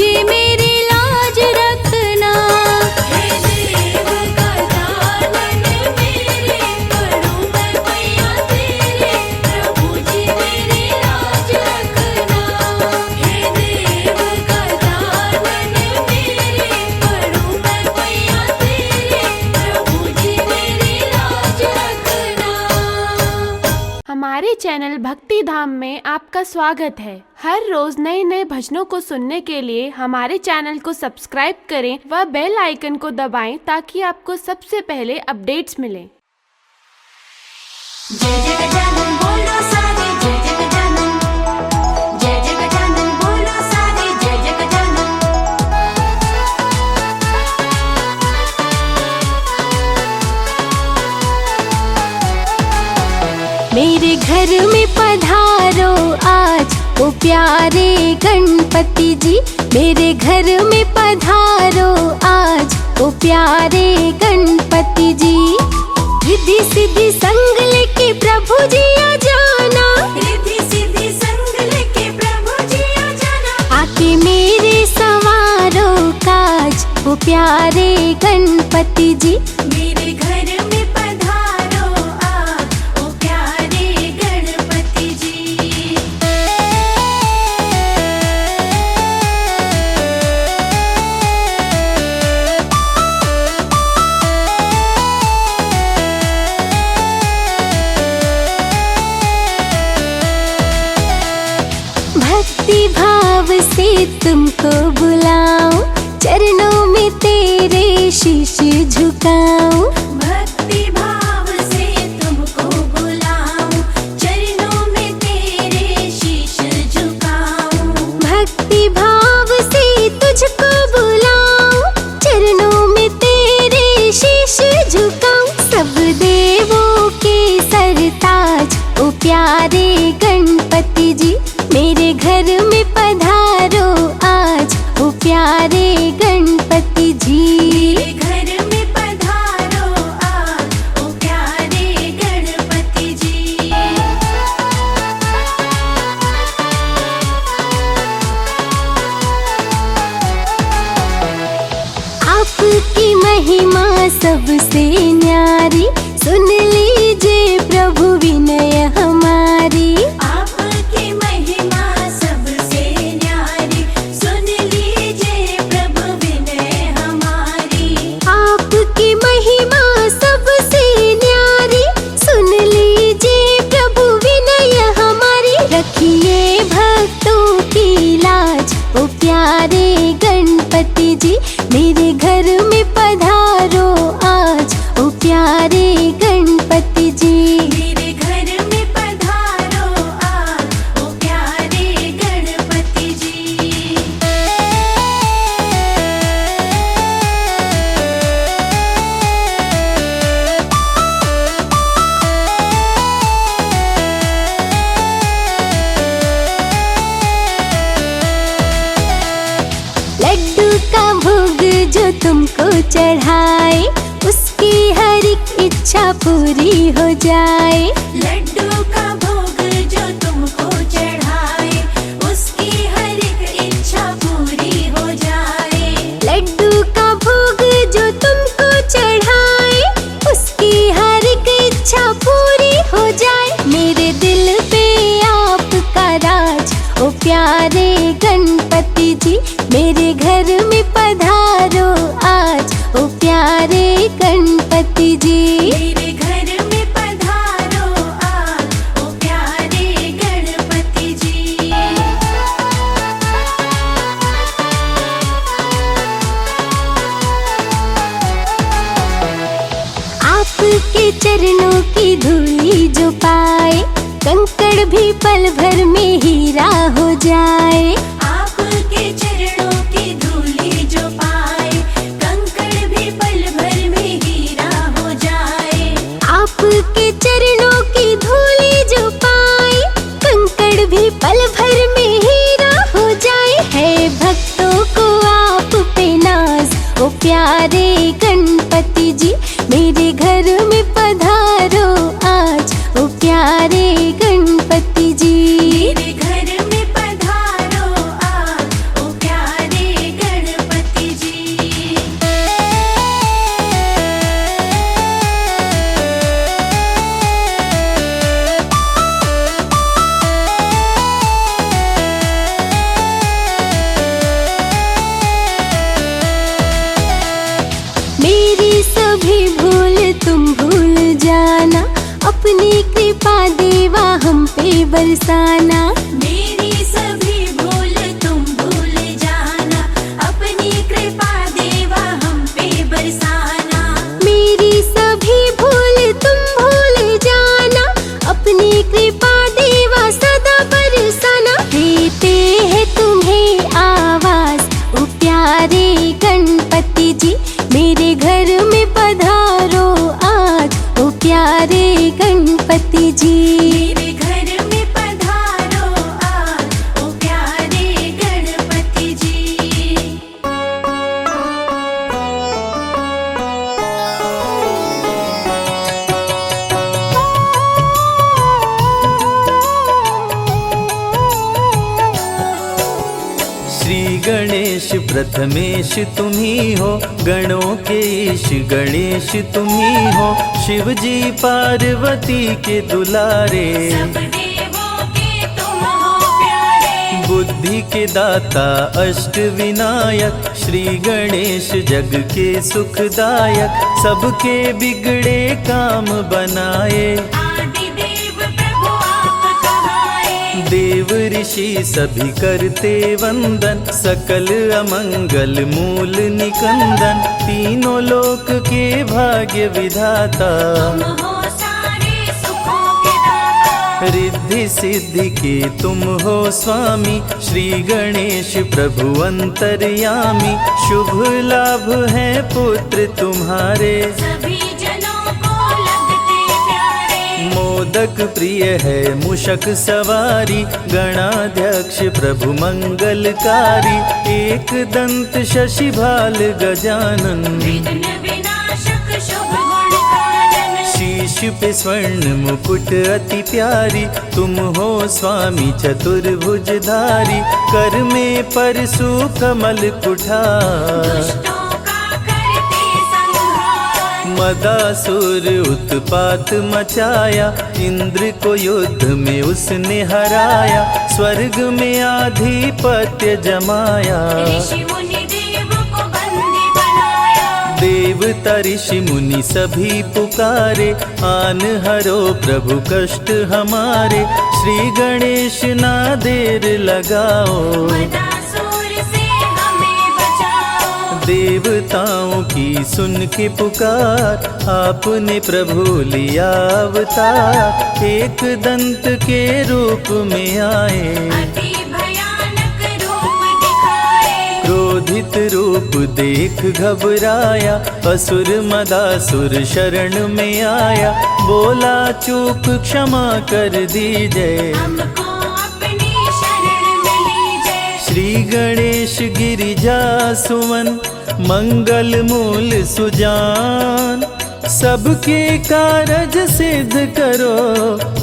जी मेरी लाज रखना। हे देव का दामन मेरे, पड़ूं मैं पैया तेरे, प्रभु जी मेरी लाज रखना। हे देव का दामन मेरे, पड़ूं मैं पैया तेरे, प्रभु जी मेरी लाज रखना। हमारे चैनल भक्ति धाम में आपका स्वागत है। हर रोज नए नए भजनों को सुनने के लिए हमारे चैनल को सब्सक्राइब करें व बेल आइकन को दबाएं ताकि आपको सबसे पहले अपडेट्स मिलें। जय जय गजानन बोलो सारे, जय जय गजानन, जय जय गजानन बोलो सारे, जय जय गजानन। मेरे घर में पधारो आज ओ प्यारे गणपति जी। मेरे घर में पधारो आज ओ प्यारे गणपति जी। रिद्धि सिद्धि संग लेके प्रभु जी आ जाना। रिद्धि सिद्धि संग लेके प्रभु जी आ जाना। आके मेरे संवारो काज ओ प्यारे गणपति जी। मेरे घर में पधारो आज ओ प्यारे गणपति जी। भक्ति भाव से तुमको बुलाऊं, चरणों में तेरे शीश झुकाऊं। भक्ति भाव से तुमको बुलाऊं, चरणों में तेरे शीश झुकाऊं। भक्ति भाव से तुझको बुलाऊं, चरणों में तेरे शीश झुकाऊं। सब देवों के सरताज ओ प्यारे गणपति जी। मेरे घर में पधारो आज ओ प्यारे गणपति जी। मेरे घर में पधारो आज ओ प्यारे गणपति जी। आपकी महिमा सबसे न्यारी, सुन लीजिए प्रभु विनय हमारी। आपकी महिमा सबसे न्यारी, सुन लीजिए प्रभु विनय हमारी। आपकी महिमा सबसे न्यारी, सुन लीजिए प्रभु विनय हमारी। रखिए भक्तों की लाज ओ प्यारे गणपति जी। मेरे घर में पधारो आज ओ प्यारे गणपति जी। मेरे घर में पधारो आज ओ प्यारे गणपति जी। लड्डू का भोग जो तुमको चढ़ाए, उसकी हर एक इच्छा पूरी हो जाए। लड्डू का भोग जो तुमको चढ़ाए, उसकी हर एक इच्छा पूरी हो जाए। लड्डू का भोग जो तुमको चढ़ाए, उसकी हर एक इच्छा पूरी हो जाए। मेरे दिल पे आपका राज ओ प्यारे गणपति जी। मेरे घर में पधारो आज ओ प्यारे गणपति जी। मेरे घर में पधारो आज ओ प्यारे गणपति जी। आपके चरणों की धूली जो पाए, कंकड़ भी पल भर में हीरा हो जाए। आपके चरणों की धूली जो पाए, कंकड़ भी पल भर में हीरा हो जाए। आपके चरणों की धूली जो पाए, कंकड़ भी पल भर में हीरा हो जाए। है भक्तों को आप पे नाज ओ प्यारे गणपति जी। मेरे घर में पधारो आज ओ प्यारे गणपति जी। मेरे घर में पधारो बरसाना। मेरी सभी भूल तुम भूल जाना, अपनी कृपा देवा हम पे बरसाना। मेरी सभी भूल तुम भूल जाना, अपनी कृपा देवा सदा बरसाना। देते हैं तुम्हें आवाज ओ प्यारे गणपति जी, मेरे घर में पधारो आज ओ प्यारे गणपति जी। मेरे घर में पधारो आज ओ प्यारे गणपति जी। श्री गणेश प्रथमेश तुम ही हो, गणों के ईश गणेश तुम ही हो। शिव जी पार्वती के दुलारे, सब देवों के तुम हो प्यारे। बुद्धि के दाता अष्ट विनायक, श्री गणेश जग के सुखदायक। सबके बिगड़े काम बनाए, आदि देव प्रभु आप कहाए। देव ऋषि सभी करते वंदन, सकल अमंगल मूल निकंदन। तीनों लोक के भाग्य विधाता, तुम हो सारे सुखों के दाता। रिद्धि सिद्धि के तुम हो स्वामी, श्री गणेश प्रभु अंतर्यामी। शुभ लाभ है पुत्र तुम्हारे, सभी जनों को लगते प्यारे। मोदक प्रिय है मूषक सवारी, गणाध्यक्ष प्रभु मंगलकारी। एक दंत शशि भाल गजानन, विघ्न विनाशक शुभ गुण कानन। शीश पे स्वर्ण मुकुट अति प्यारी, तुम हो स्वामी चतुर्भुजधारी। कर में परशु कमल कुठार, दुष्टों का करते संहार। मदासुर उत्पात मचाया, इंद्र को युद्ध में उसने हराया। स्वर्ग में आधिपत्य जमाया, ऋषि मुनि देव को बंदी बनाया। देवता ऋषि मुनि सभी पुकारे। आन हरो प्रभु कष्ट हमारे, श्री गणेश ना देर लगाओ। मदासुर से हमें बचाओ। देवताओं की सुन के पुकार, आपने प्रभु लिया अवतार। एक दंत के रूप में आए, अति भयानक रूप दिखाए। क्रोधित रूप देख घबराया। असुर मदासुर शरण में आया, बोला चूक क्षमा कर दीजिए। हमको अपनी शरण में लीजिए। श्री गणेश गिरिजा सुवन, मंगल मूल सुजान। सबके कारज सिद्ध करो,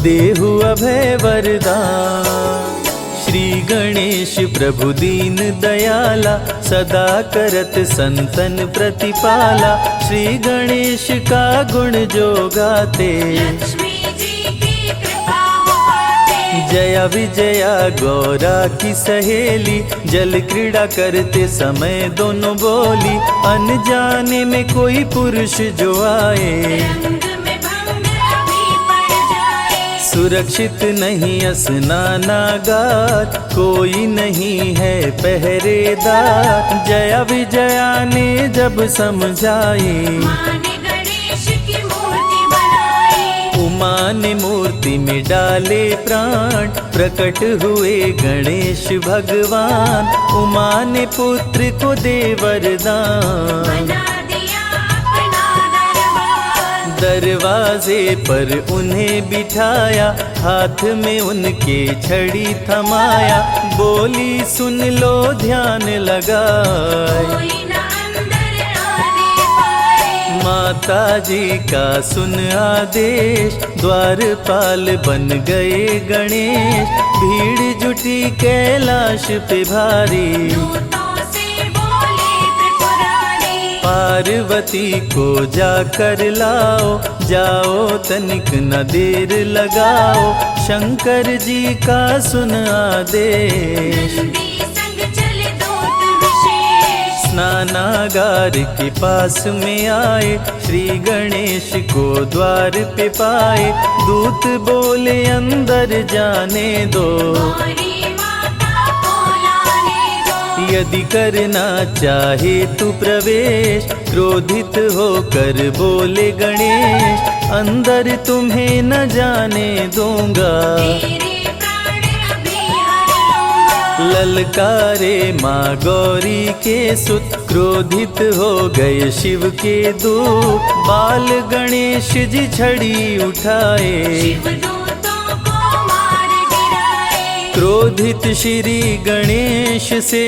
देहु अभय वरदान। श्री गणेश प्रभु दीन दयाला, सदा करत संतन प्रतिपाला। श्री गणेश का गुण जो गाते, लक्ष्मी जी की कृपा हो पाते। जया विजया गौरा की सहेली, जल क्रीड़ा करते समय दोनों बोली। अनजाने में कोई पुरुष जो आए, रंग में भंग अभी पड़ जाए। सुरक्षित नहीं स्नानागार, कोई नहीं है पहरेदार। जया विजया ने जब समझाई, माँ ने गणेश की मूर्ति बनाई। उमा ने मूर्ति में डाले प्राण, प्रकट हुए गणेश भगवान। उमा ने पुत्र को दे वरदान, बना दिया अपना दरबार। दरवाजे पर उन्हें बिठाया, हाथ में उनके छड़ी थमाया। बोली सुन लो ध्यान लगाए, कोई ना अंदर आने पाए। माता जी का सुन आदेश। द्वारपाल बन गए गणेश, भीड़ जुटी कैलाश पे भारी। दूतों से बोले त्रिपुरारी, पार्वती को जाकर लाओ, जाओ तनिक न देर लगाओ। शंकर जी का सुन आदेश, नंदी संग चले दूत विशेष। स्नानागार के पास में आए, श्री गणेश को द्वार पे पाए। दूत बोले अंदर जाने दो, गौरी माता को लाने दो। यदि करना चाहे तू प्रवेश, क्रोधित होकर बोले गणेश, अंदर तुम्हें न जाने दूंगा। तेरे प्राण अभी हर लूंगा। ललकारे माँ गौरी के सुत, क्रोधित हो गए शिव के दूत। बाल गणेश जी छड़ी उठाए, शिवदूतों को मार गिराए। क्रोधित श्री गणेश से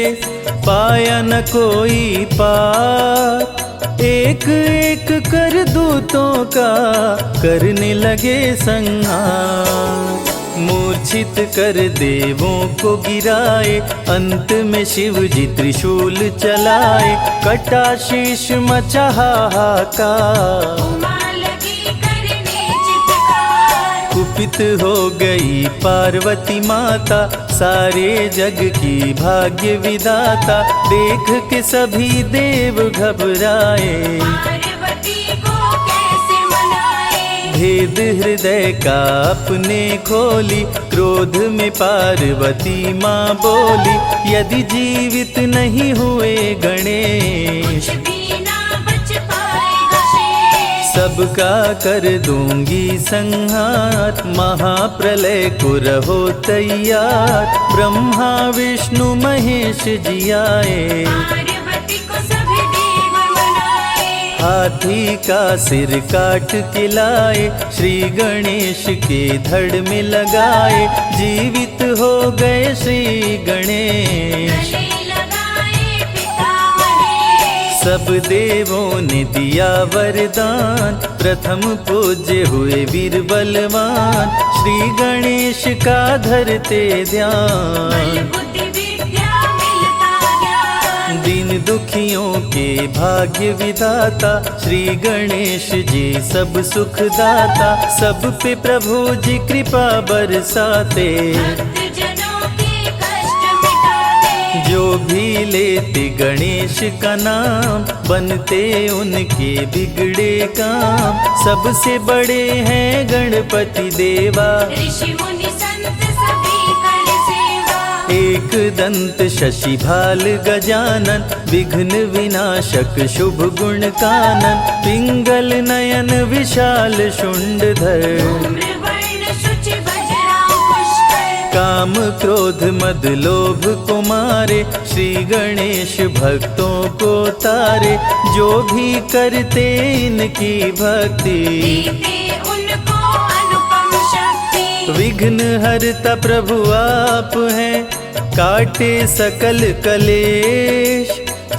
पाया न कोई पार। एक एक कर दूतों का करने लगे संहार। मूर्छित कर देवों को गिराए, अंत में शिव जी त्रिशूल चलाए। कटा शीश मचा हाहाकार, उमा लगी करने चित्कार। कुपित हो गई पार्वती माता, सारे जग की भाग्य विधाता। देख के सभी देव घबराए, पार्वती को कैसे मनाए। भेद हृदय का अपने खोली, क्रोध में पार्वती माँ बोली, यदि जीवित नहीं हुए गणेश, कुछ भी ना बच पाएगा शेष। सबका कर दूंगी संहार। महाप्रलय को रहो तैयार, ब्रह्मा विष्णु महेश जी आए। पार्वती को सभी देव मनाए। हाथी का सिर काट के लाए, श्री गणेश के धड़ में लगाए। जीवित हो गए श्री गणेश, गले लगाए पिता महेश। सब देवों ने दिया वरदान। प्रथम पूज्य हुए वीर बलवान, श्री गणेश का धरते बल ध्यान। बुद्धि विद्या मिलता ज्ञान। दीन दुखियों के भाग्य विधाता, श्री गणेश जी सब सुख दाता। सब पे प्रभु जी कृपा बरसाते, भक्तजनों के कष्ट मिटाते। जो भी लेते गणेश का नाम, बनते उनके बिगड़े काम। सबसे बड़े हैं गणपति देवा, ऋषि मुनि संत सभी कर सेवा। एक दंत शशि भाल गजानन, विघ्न विनाशक शुभ गुण कानन। पिंगल नयन विशाल शुंडधर, धूम्रवर्ण शुचि वज्रांकुश पुष्कर। काम क्रोध मद लोभ को मारे, श्री गणेश भक्तों को तारे। जो भी करते इनकी भक्ति, देते उनको अनुपम शक्ति। विघ्न हरता प्रभु आप हैं, काटे सकल कलेश।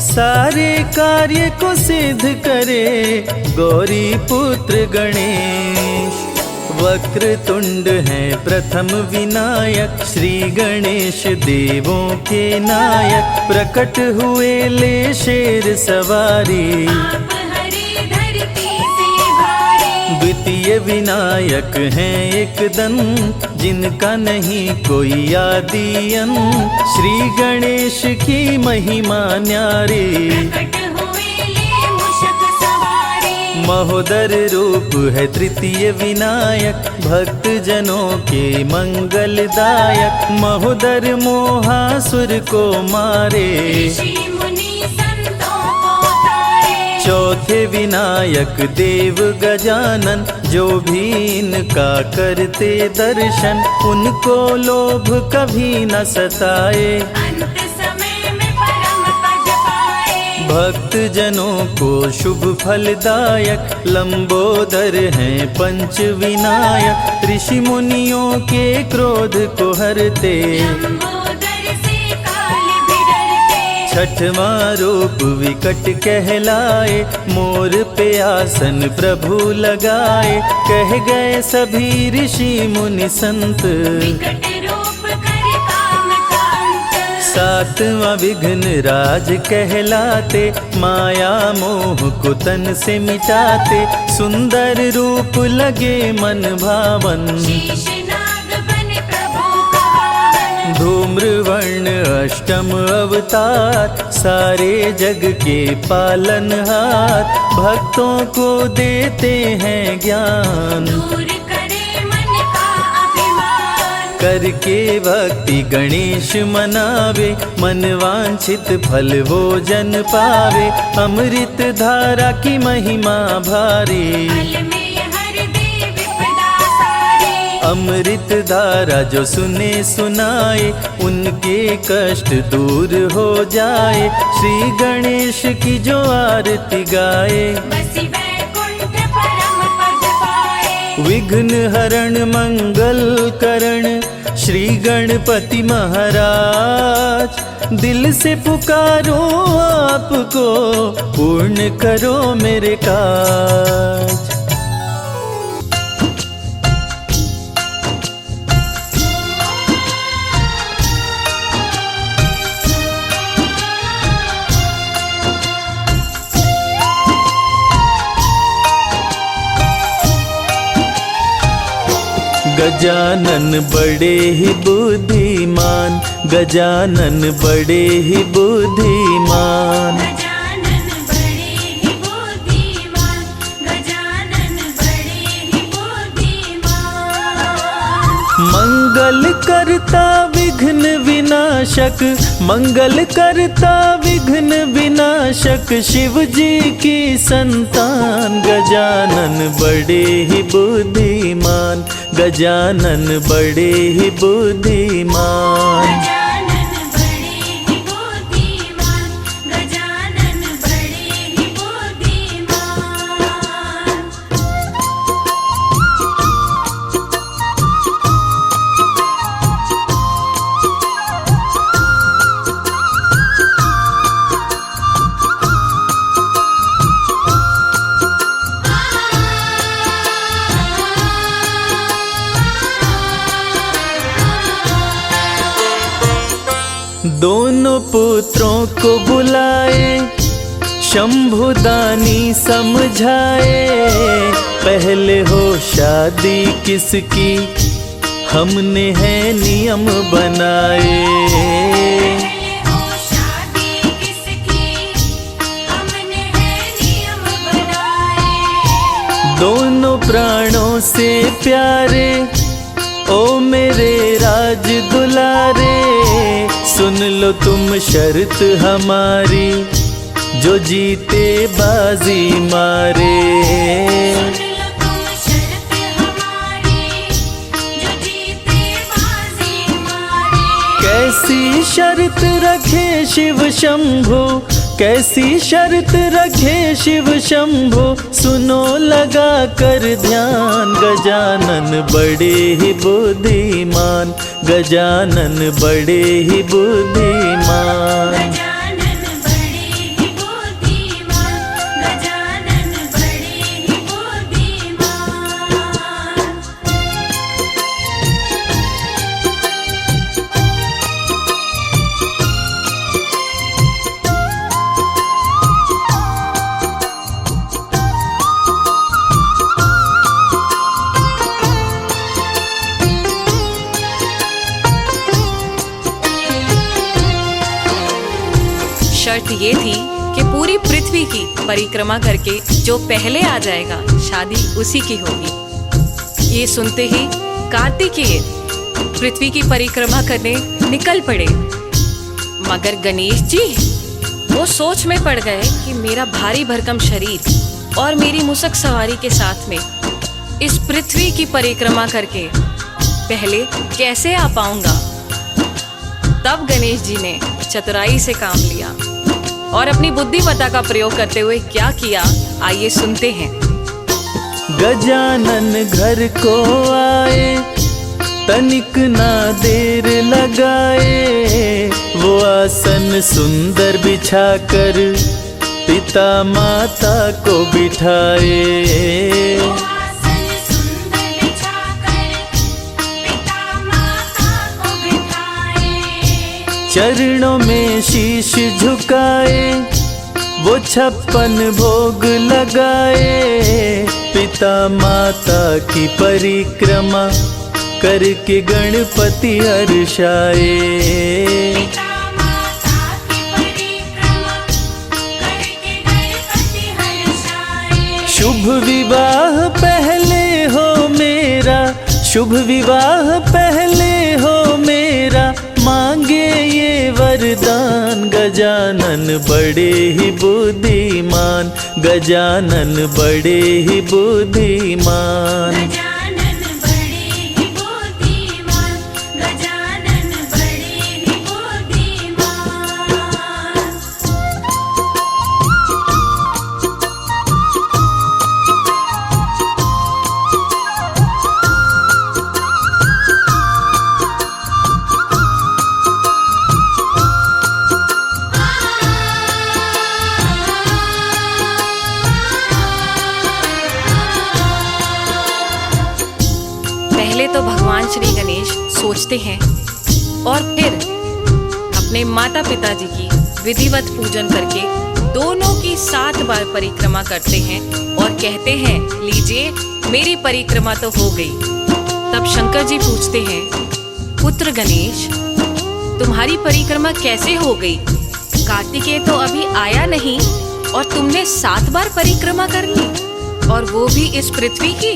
सारे कार्य को सिद्ध करे, गौरी पुत्र गणेश। वक्र तुंड हैं प्रथम विनायक, श्री गणेश देवों के नायक। प्रकट हुए ले शेर सवारी, आप हरे धरती से भारी। द्वितीय विनायक हैं एक दंत, जिनका नहीं कोई आदि अंत। श्री गणेश की महिमा न्यारी, प्रकट हुए ले मूषक सवारी। महोदर रूप है तृतीय विनायक, भक्त जनों के मंगलदायक। महोदर मोहासुर को मारे, ऋषि मुनि संतों को तारे। चौथे विनायक देव गजानन, जो भी इनका करते दर्शन। उनको लोभ कभी न सताए, अंत समय में परम पद पाए। भक्त जनों को शुभ फलदायक। लंबोदर हैं पंच विनायक, ऋषि मुनियों के क्रोध को हरते। लंबोदर से काल भी डरते। छठवां रूप विकट कहलाए, मोर पे आसन प्रभु लगाए। कह गए सभी ऋषि मुनि संत, विकट रूप कर काम का अंत। सातवां विघ्न राज कहलाते, माया मोह को तन से मिटाते। सुंदर रूप लगे मन भावन, शेषनाग बने प्रभु का वाहन। धूम्र वर्ण कर्ण अष्टम अवतार, सारे जग के पालनहार, भक्तों को देते हैं ज्ञान। दूर करे मन का अभिमान, करके भक्ति गणेश मनावे, मन वांछित फल वो जन पावे। अमृत धारा की महिमा भारी, फल में हर दे विपदा सारी। अमृत धारा जो सुने सुनाए, उनके कष्ट दूर हो जाए। श्री गणेश की जो आरती गाए, बसी वैकुंठ परम पद पाए। विघ्न हरण मंगल करण श्री गणपति महाराज। दिल से पुकारो आपको, पूर्ण करो मेरे काज। गजानन बड़े ही बुद्धिमान, गजानन बड़े ही बुद्धिमान। गजानन बड़े ही बुद्धिमान, गजानन बड़े ही बुद्धिमान। मंगल करता विघ्न विनाशक, मंगल करता विघ्न विनाशक, शिव जी की संतान। गजानन बड़े ही बुद्धिमान, गजानन बड़े ही बुद्धिमान। गजानन बड़े ही बुद्धिमान, गजानन बड़े ही बुद्धिमान। दोनों पुत्रों को बुलाए, शंभुदानी समझाए। पहले हो शादी किसकी, हमने है नियम बनाए। पहले हो शादी किसकी, हमने है नियम बनाए। दोनों प्राणों से प्यारे, ओ मेरे राज दुलारे। सुन लो तुम शर्त हमारी, जो जीते बाजी मारे। सुन लो तुम शर्त हमारी, जो जीते बाजी मारे। कैसी शर्त रखे शिव शंभो, कैसी शर्त रखे शिव शंभो। सुनो लगा कर ध्यान, गजानन बड़े ही बुद्धिमान, गजानन बड़े ही बुद्धिमान। गजानन बड़े ही बुद्धिमान, गजानन बड़े ही बुद्धिमान। शर्त ये थी कि पूरी पृथ्वी की परिक्रमा करके जो पहले आ जाएगा शादी उसी की होगी। ये सुनते ही कार्तिकेय पृथ्वी की परिक्रमा करने निकल पड़े, मगर गणेश जी वो सोच में पड़ गए कि मेरा भारी भरकम शरीर और मेरी मुसक सवारी के साथ में इस पृथ्वी की परिक्रमा करके पहले कैसे आ पाऊंगा। तब गणेश जी ने चतुराई से काम लिया और अपनी बुद्धिमत्ता का प्रयोग करते हुए क्या किया, आइए सुनते हैं। गजानन घर को आए, तनिक ना देर लगाए। वो आसन सुंदर बिछाकर पिता माता को बिठाए। आसन सुंदर बिछाकर पिता माता को बिठाए। चरणों में शीश झुकाए, वो 56 भोग लगाए। पिता माता की परिक्रमा करके गणपति हर्षाए। पिता शुभ विवाह पहले हो मेरा, शुभ विवाह पहले हो मेरा, मांगे ये वरदान गजानन बड़े ही बुद्धिमान, गजानन बड़े ही बुद्धिमान। गजानन बड़े ही बुद्धिमान, गजानन बड़े ही बुद्धिमान। पहले तो भगवान श्री गणेश सोचते हैं और फिर अपने माता पिता जी की विधिवत पूजन करके दोनों की 7 बार परिक्रमा करते हैं और कहते हैं, लीजिए मेरी परिक्रमा तो हो गई। तब शंकर जी पूछते हैं, पुत्र गणेश तुम्हारी परिक्रमा कैसे हो गई? कार्तिकेय तो अभी आया नहीं और तुमने 7 बार परिक्रमा कर ली, और वो भी इस पृथ्वी की।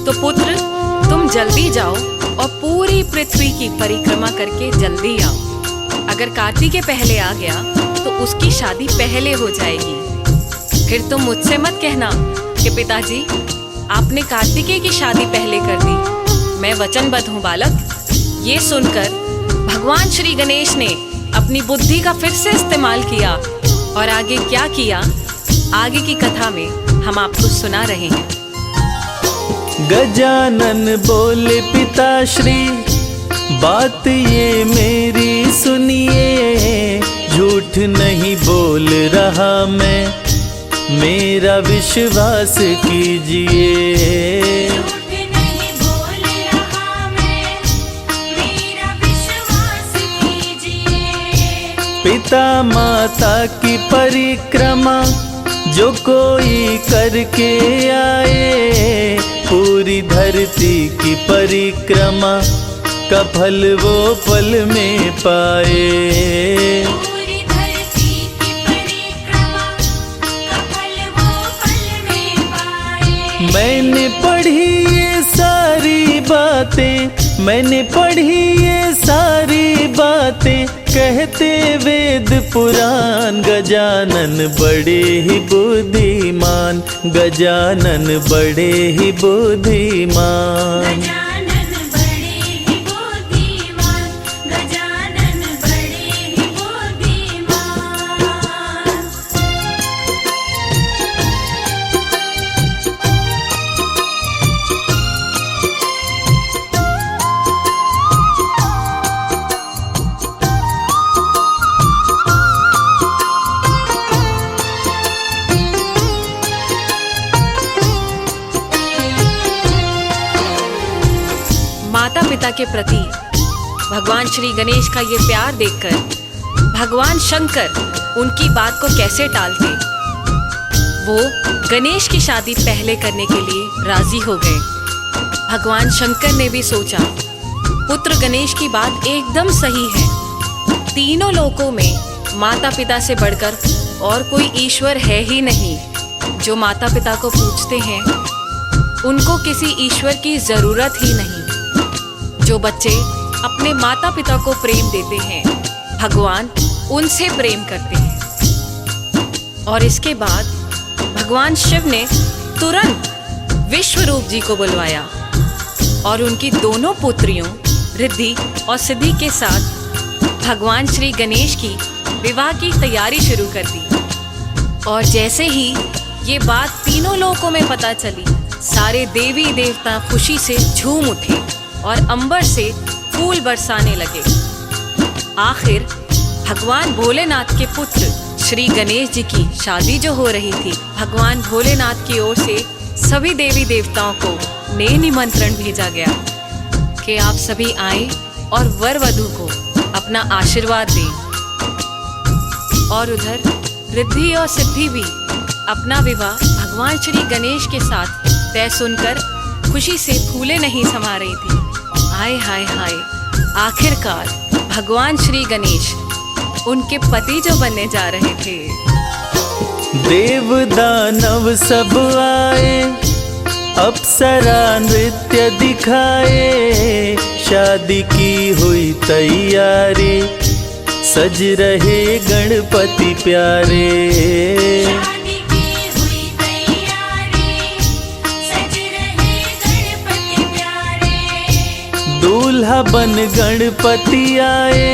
तो पुत्र तुम जल्दी जाओ और पूरी पृथ्वी की परिक्रमा करके जल्दी आओ। अगर कार्तिकेय पहले आ गया तो उसकी शादी पहले हो जाएगी। फिर तुम मुझसे मत कहना कि पिताजी आपने कार्तिकेय की शादी पहले कर दी। मैं वचनबद्ध हूँ बालक। ये सुनकर भगवान श्री गणेश ने अपनी बुद्धि का फिर से इस्तेमाल किया और आगे क्या किया, आगे की कथा में हम आपको सुना रहे हैं। गजानन बोले पिताश्री बात ये मेरी सुनिए, झूठ नहीं बोल रहा मैं, मेरा विश्वास कीजिए। झूठ नहीं बोल रहा मैं, मेरा विश्वास कीजिए। पिता माता की परिक्रमा जो कोई करके आए, पूरी धरती की परिक्रमा का फल वो पल में पाए। पूरी धरती की परिक्रमा का फल वो पल में पाए। मैंने पढ़ी ये सारी बातें, मैंने पढ़ी ये सारी बातें, कहते वेद पुराण गजानन बड़े ही बुद्धिमान, गजानन बड़े ही बुद्धिमान। गजानन बड़े ही बुद्धिमान, गजानन बड़े ही बुद्धिमान। माता पिता के प्रति भगवान श्री गणेश का ये प्यार देखकर भगवान शंकर उनकी बात को कैसे टालते। वो गणेश की शादी पहले करने के लिए राजी हो गए। भगवान शंकर ने भी सोचा, पुत्र गणेश की बात एकदम सही है। तीनों लोकों में माता पिता से बढ़कर और कोई ईश्वर है ही नहीं। जो माता पिता को पूजते हैं उनको किसी ईश्वर की जरूरत ही नहीं। जो बच्चे अपने माता पिता को प्रेम देते हैं, भगवान उनसे प्रेम करते हैं। और इसके बाद भगवान शिव ने तुरंत विश्वरूप जी को बुलवाया और उनकी दोनों पुत्रियों रिद्धि और सिद्धि के साथ भगवान श्री गणेश की विवाह की तैयारी शुरू कर दी। और जैसे ही ये बात तीनों लोकों में पता चली, सारे देवी देवता खुशी से झूम उठे और अंबर से फूल बरसाने लगे। आखिर भगवान भोलेनाथ के पुत्र श्री गणेश जी की शादी जो हो रही थी, भगवान भोलेनाथ की ओर से सभी देवी देवताओं को नए निमंत्रण भेजा गया कि आप सभी आए और वर वधू को अपना आशीर्वाद दें। और उधर रिद्धि और सिद्धि भी अपना विवाह भगवान श्री गणेश के साथ तय सुनकर खुशी से फूले नहीं समा रही थी। हाय हाय हाय, आखिरकार भगवान श्री गणेश उनके पति जो बनने जा रहे थे। देव दानव सब आए, अप्सरा नृत्य दिखाए। शादी की हुई तैयारी, सज रहे गणपति प्यारे। शादी की हुई तैयारी, सज रहे गणपति प्यारे। दूल्हा बन गणपति आए,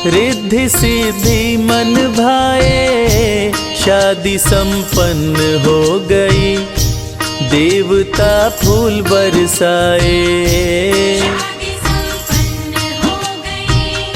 रिद्धि सिद्धि मन भाए। शादी संपन्न हो गई, देवता फूल बरसाए। शादी संपन्न हो गई,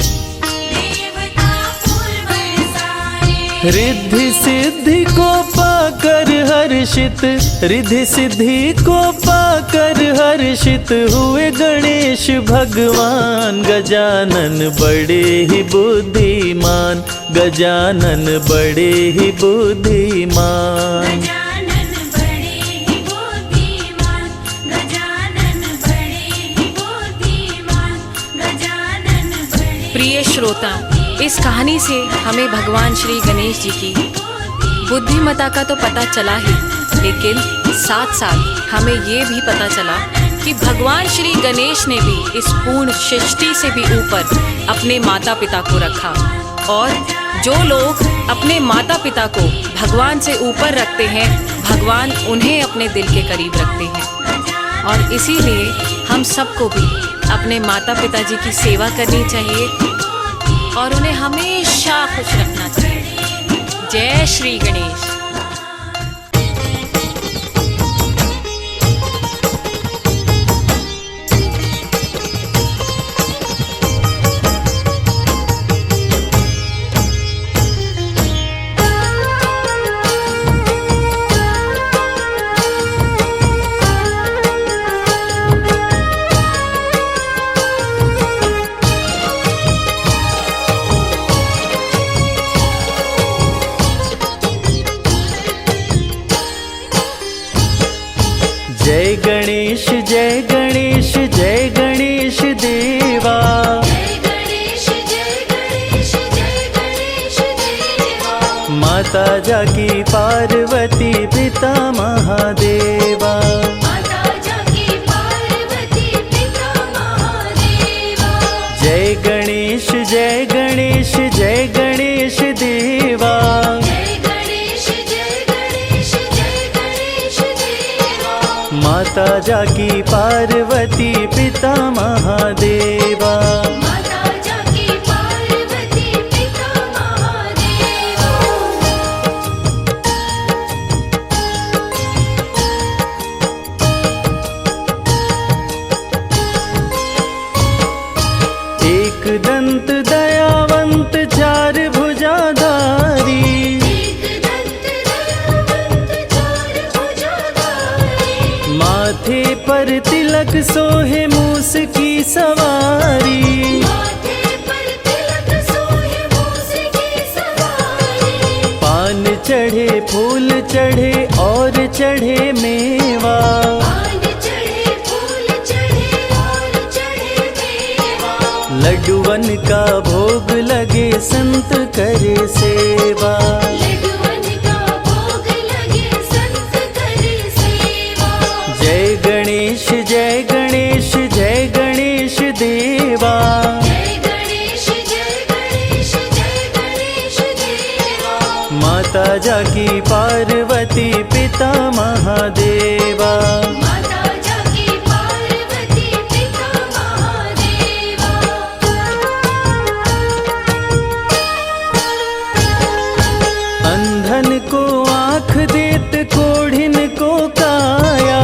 देवता फूल बरसाए। रिद्धि सिद्धि को पाकर हर्षित, रिद्धि सिद्धि को पाकर हर्षित हुए गणेश भगवान। गजानन बड़े ही बुद्धिमान, गजानन बड़े ही बुद्धिमान। गजानन बड़े ही बुद्धिमान, गजानन बड़े ही बुद्धिमान, गजानन बड़े। प्रिय श्रोता, इस कहानी से हमें भगवान श्री गणेश जी की बुद्धिमत्ता का तो पता चला ही, लेकिन साथ साथ हमें ये भी पता चला कि भगवान श्री गणेश ने भी इस पूर्ण सृष्टि से भी ऊपर अपने माता पिता को रखा। और जो लोग अपने माता पिता को भगवान से ऊपर रखते हैं, भगवान उन्हें अपने दिल के करीब रखते हैं। और इसीलिए हम सबको भी अपने माता पिता जी की सेवा करनी चाहिए और उन्हें हमेशा खुश रखना चाहिए। जय श्री गणेश। जय गणेश जय गणेश जय गणेश देवा। जय गणेश जय गणेश जय गणेश देवा। माता जाकी पार्वती पिता महादेवा। माता जाकी पार्वती पिता महादेवा। जय गणेश जय गणेश जय गणेश देवा। जय गणेश जय गणेश जय गणेश देवा। माता जाकी पार्वती पिता महादेवा। माता जाकी पार्वती पिता महादेवा। एक दंत दयावंत चार भुजाधारी। एक दंत दयावंत चार भुजाधारी। माथे पर तिलक सोहे मूस की सवारी। माथे पर तिलक सोहे मूस की सवारी। पान चढ़े फूल चढ़े और चढ़े मेवा। पान चढ़े फूल चढ़े और चढ़े मेवा। लड्डुवन का भोग लगे संत करे सेवा। लड्डुअन का भोग लगे संत करे सेवा। जय गणेश जय गणेश जय गणेश देवा। जय गणेश जय गणेश जय गणेश देवा। माता जाकी पार्वती पिता महादेवा। माता जाकी पार्वती पिता महादेवा। अंधन को आँख देत कोढ़िन को काया।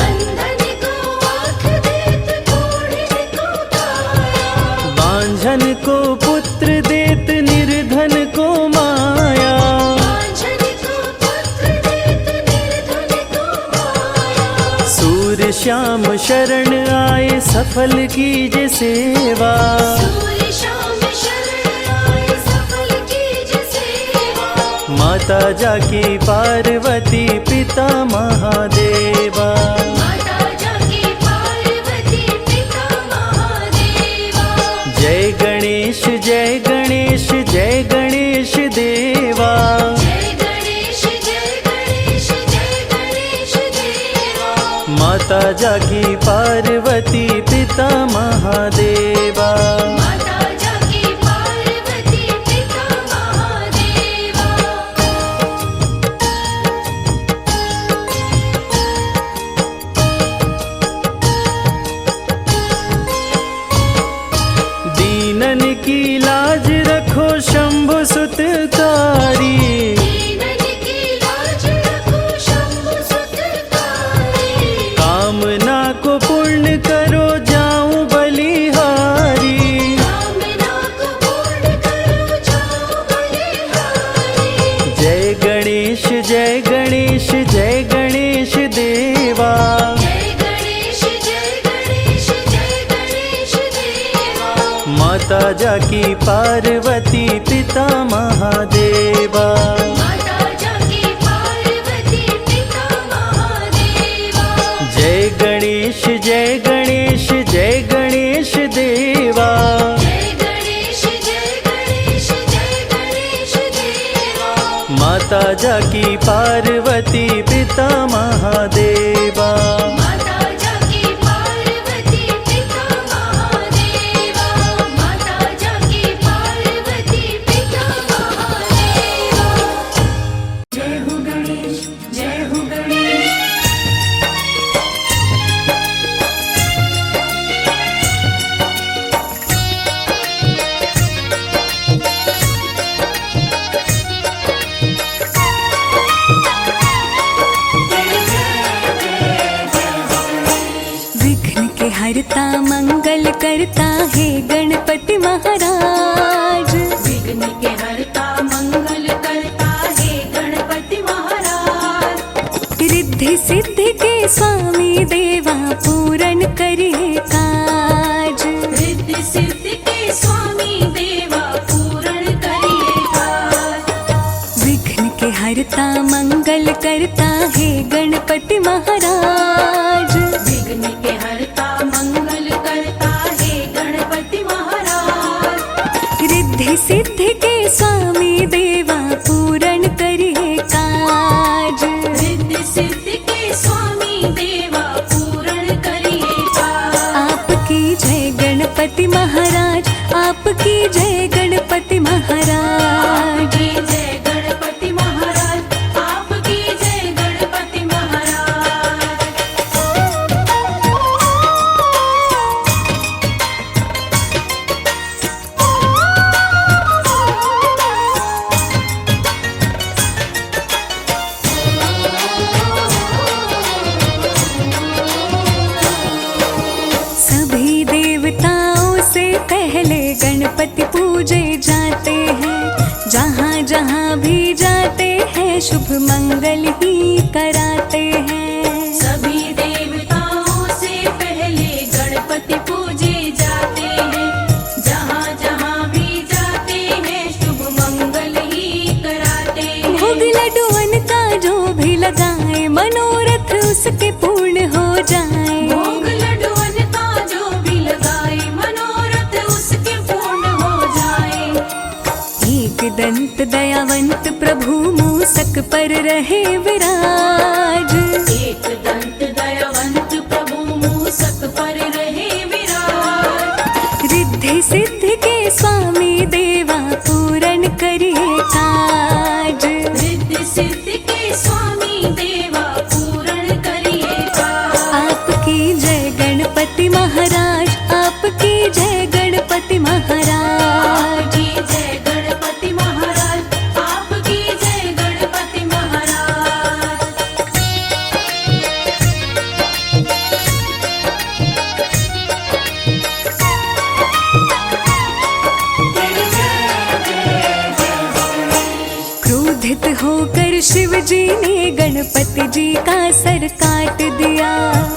अंधन को आँख देत कोढ़िन को काया। बांझन को पुत्र देत निर्धन को माया। बांझन को पुत्र देत निर्धन को माया। सूर्य श्याम शरण आए सफल कीजे सेवा। सूर्य श्याम शरण आए सफल कीजे सेवा। माता जाकी पार्वती पिता महादेवा। माता जाकी पार्वती पिता महादेवा। जय गणेश जय गणेश जय गणेश देवा। जय गणेश माता जाकी पार्वती पिता महादेवा। माता जाकी पार्वती पिता महादेवा। दीनन की लाज रखो शंभु सुतकारी। दीनन की लाज रखो शंभु सुतकारी। कामना को पूर्ण करो जाऊं बलिहारी। कामना को पूर्ण करो जाओ बलिहारी। जय गणेश जय गणेश जय गणेश देवा। जय गणेश जय गणेश जय गणेश देवा। माता जाकी पार्वती पिता महादेवा। माता जाकी पार्वती पिता महादेवा। जय गणेश जय गणेश जय गणेश देवा। जय गणेश जय गणेश जय गणेश देवा। माता जाकी पार्वती पिता महादेवा। माता जाकी पार्वती पिता महादेवा। माता जाकी पार्वती पिता महादेवा। जय हो गणेश जय हो गणेश। विघ्न के हरता मंगल करता है गणपति महाराज। विघ्न के हरता मंगल करता है गणपति महाराज। रिद्धि सिद्धि के स्वामी देवा पूरन करिए काज। रिद्धि सिद्धि के स्वामी देवा पूर्ण करिए काज। विघ्न के हरता मंगल करता है गणपति महाराज। विघ्न के हरता मंगल करता है गणपति महाराज। रिद्धि सिद्धि के स्वामी देवा पूरन करिए काज। रिद्धि सिद्धि के स्वामी देवा पूर्ण करिए काज। आपकी जय गणपति महाराज। आपकी जय गणपति महाराज। आपकी जय गणपति महाराज। आपकी जय गणपति महाराज। सभी देवताओं से पहले गणपति पूजे जाते हैं। जहाँ जहाँ भी जाते हैं शुभ मंगल ही कराते हैं। सभी देवताओं से पहले गणपति पूजे जाते हैं। जहाँ जहाँ भी जाते हैं शुभ मंगल ही कराते हैं। भोग लड्डुअन का जो भी लगाए मनोरथ उसके पूर्ण हो जाए। भोग लड्डुअन का जो भी लगाए मनोरथ उसके पूर्ण हो जाए। एक दंत दयावंत प्रभु मूसक पर रहे विराज। एक दंत दयावंत प्रभु मूसक पर रहे विराज। रिद्धि सिद्धि के स्वामी देवा पूरन करिए काज। रिद्धि सिद्धि के स्वामी देवा पूर्ण करिए काज। आपकी जय गणपति महाराज। आपकी जय गणपति महाराज। आपकी जय गणपति महाराज। आपकी जय गणपति महाराज। क्रोधित होकर शिव जी ने गणपति जी का सर काट दिया।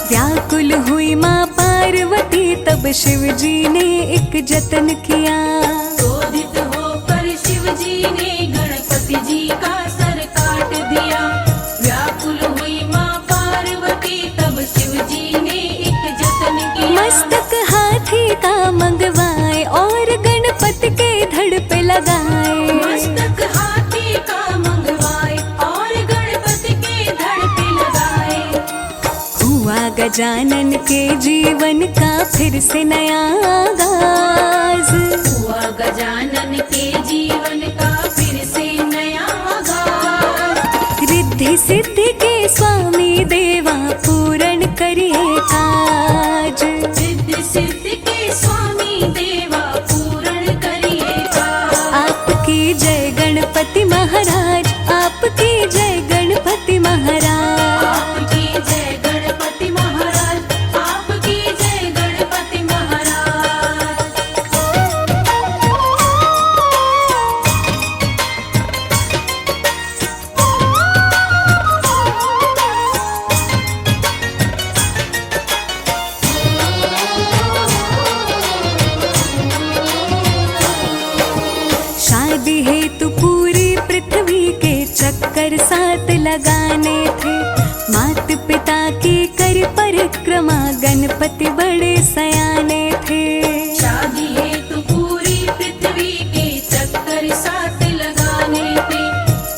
व्याकुल हुई माँ पार्वती तब शिव जी ने एक जतन किया। क्रोधित होकर शिव जी ने गणपति जी का सर काट दिया। व्याकुल हुई माँ पार्वती तब शिव जी ने एक जतन किया। मस्तक हाथी का मंगवाए और गणपति के धड़ पे लगाए। मस्तक हाथी का मंगवाए और गणपति के धड़ पे लगाए। हुआ गजानन के जीवन का फिर से नया आगाज। हुआ गजानन के जीवन का फिर से नया आगाज। रिद्धि सिद्धि के स्वामी देवा पूर्ण करिए काज। रिद्धि सिद्धि के स्वामी देवा पूर्ण करिए काज। आपकी जय गणपति महाराज, आपकी जय गणपति महाराज। आपकी जय गणपति महाराज, आपकी जय गणपति महाराज। शादी हेतु पूरी पृथ्वी के चक्कर 7 लगाने थे। मात पिता की कर परिक्रमा गणपति बड़े सयाने थे। शादी हेतु पूरी पृथ्वी के चक्कर 7 लगाने थे।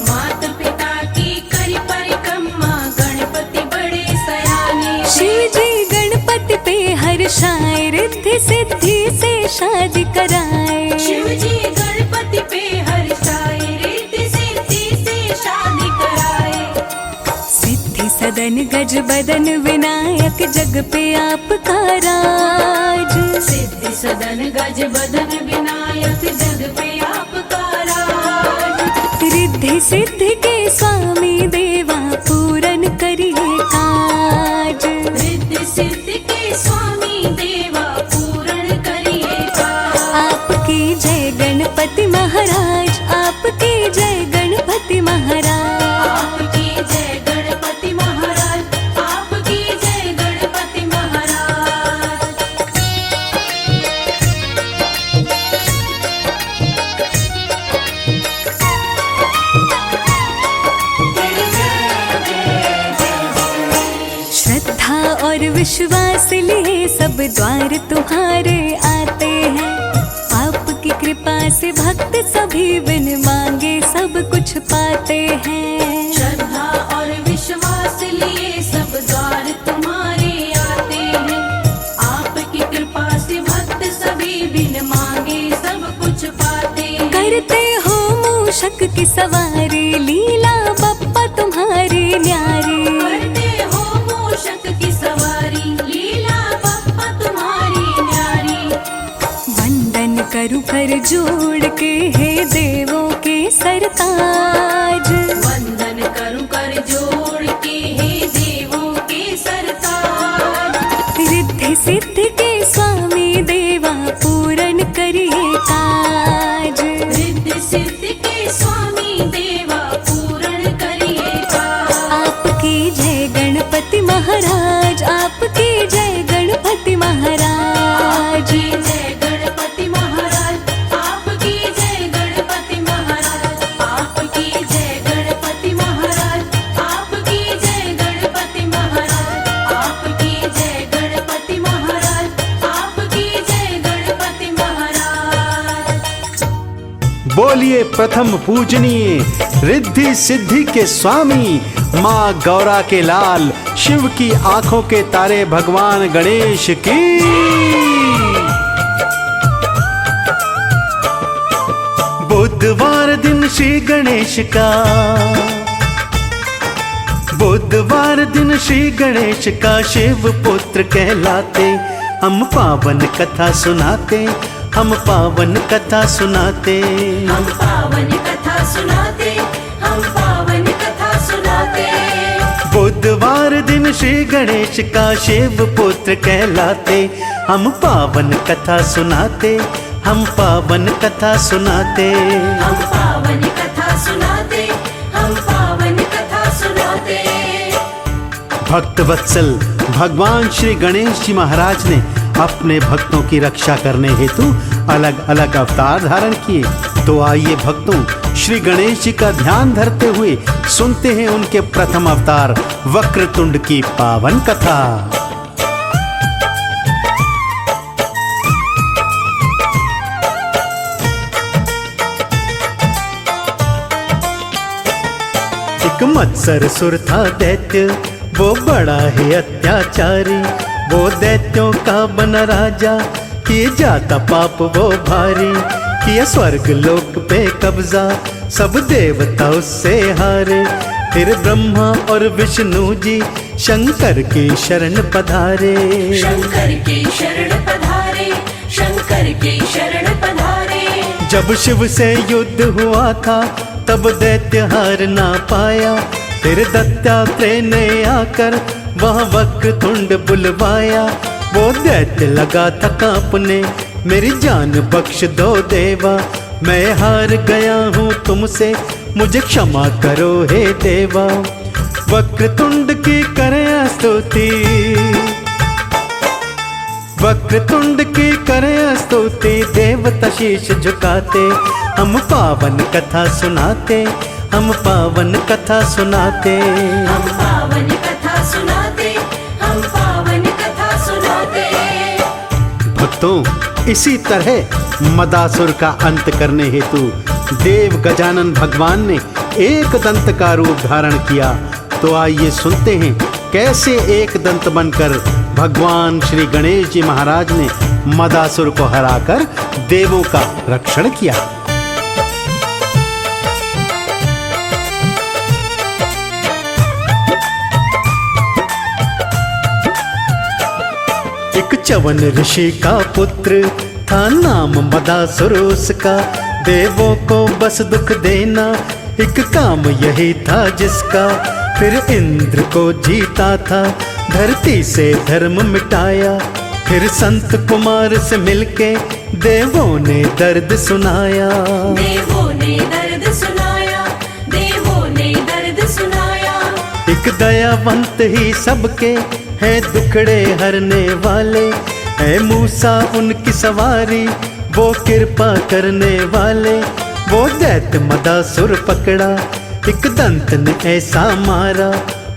माता पिता की करी परिक्रमा गणपति बड़े सयाने थे। शिव जी गणपति पे हर्षाए, रिद्धि सिद्धि से शादी कराए। शिव जी गणपति पे हर्षाए, रिद्धि सिद्धि से शादी कराए। सिद्धि सदन गज बदन विनायक जग पे आपका राज। सिद्धि सदन गज बदन विनायक जग पे आपका राज। रिद्धि सिद्धि के स्वामी देवा पूर्ण करिए काज। रिद्धि सिद्धि के स्वामी देवा पूर्ण करिए काज। आपकी जय गणपति महाराज, आपकी जय गणपति महाराज। आपकी जय गणपति महाराज, आपकी जय गणपति महाराज। श्रद्धा और विश्वास लिए सब द्वार तुम्हारे आते हैं। आपकी कृपा से भक्त सभी बिन मांगे सब कुछ पाते हैं। श्रद्धा और विश्वास लिए सब द्वार तुम्हारे आते हैं। आपकी कृपा से भक्त सभी बिन मांगे सब कुछ पाते हैं। करते हो मूषक की सवारी, लीला बप्पा तुम्हारी न्यारी। करते हो मूषक की सवारी, लीला बप्पा तुम्हारी न्यारी। वंदन करूं कर जोड़ के हे देवों के सरताज। वंदन करूं कर जोड़ के हे देवों के सरताज। रिद्धि सिद्धि के स्वामी देवा पूर्ण करिए काज। रिद्धि सिद्धि के स्वामी देवा पूर्ण करिए काज। आपकी जय गणपति महाराज, आपकी जय गणपति महाराज। आपकी जय गणपति महाराज, आपकी जय गणपति महाराज। आपकी जय गणपति महाराज, आपकी जय गणपति महाराज। आपकी जय गणपति महाराज, आपकी जय गणपति महाराज। बोलिए प्रथम पूजनीय रिद्धि सिद्धि के स्वामी, माँ गौरा के लाल, शिव की आंखों के तारे भगवान गणेश की। बुधवार दिन श्री गणेश का, बुधवार दिन श्री गणेश का शिव पुत्र कहलाते। हम पावन कथा सुनाते, हम पावन कथा सुनाते। हम पावन कथा सुनाते, हम पावन कथा सुनाते। बुधवार दिन श्री गणेश का शिव पुत्र कहलाते। हम पावन कथा सुनाते, हम पावन कथा सुनाते। हम पावन कथा सुनाते, हम पावन कथा सुनाते। भक्त वत्सल भगवान श्री गणेश जी महाराज ने अपने भक्तों की रक्षा करने हेतु अलग अलग अवतार धारण किए। तो आइए भक्तों, श्री गणेश जी का ध्यान धरते हुए सुनते हैं उनके प्रथम अवतार वक्रतुंड की पावन कथा। एक मत्सर सुर था दैत्य, वो बड़ा ही अत्याचारी, वो दैत्यों का बना राजा, किए जाता पाप वो भारी, किया स्वर्ग लोक पे कब्जा, सब देवता उससे हारे। फिर ब्रह्मा और विष्णु जी शंकर की शरण पधारे। शंकर की शरण पधारे, शंकर की शरण पधारे। जब शिव से युद्ध हुआ था तब दैत्य हार ना पाया, फिर दत्तात्रेय ने आकर वहाँ वक्रतुंड बुलवाया। वो दैत्य लगा था कांपने, मेरी जान बख्श दो देवा, मैं हार गया हूँ तुमसे, मुझे क्षमा करो हे देवा। वक्रतुंड की करें स्तुति, वक्रतुंड की करें स्तुति, देवता शीश झुकाते, हम पावन कथा सुनाते, हम पावन कथा सुनाते। हम पावन कथा सुनाते, हम पावन कथा सुनाते। भक्तों, इसी तरह मदासुर का अंत करने हेतु देव गजानन भगवान ने एक दंत का रूप धारण किया। तो आइए सुनते हैं कैसे एक दंत बनकर भगवान श्री गणेश जी महाराज ने मदासुर को हराकर देवों का रक्षण किया। एक च्यवन ऋषि का पुत्र था, नाम मदासुर उसका, देवों को बस दुख देना एक काम यही था जिसका। फिर इंद्र को जीता था, धरती से धर्म मिटाया, फिर संत कुमार से मिलके देवों ने दर्द सुनाया। देवों ने दर्द सुनाया, देवों ने दर्द सुनाया। एक दयावंत ही सबके है दुखड़े हरने वाले, है मूसा उनकी सवारी, वो कृपा करने वाले। वो दैत्य मदासुर पकड़ा, एक दंत ने ऐसा मारा,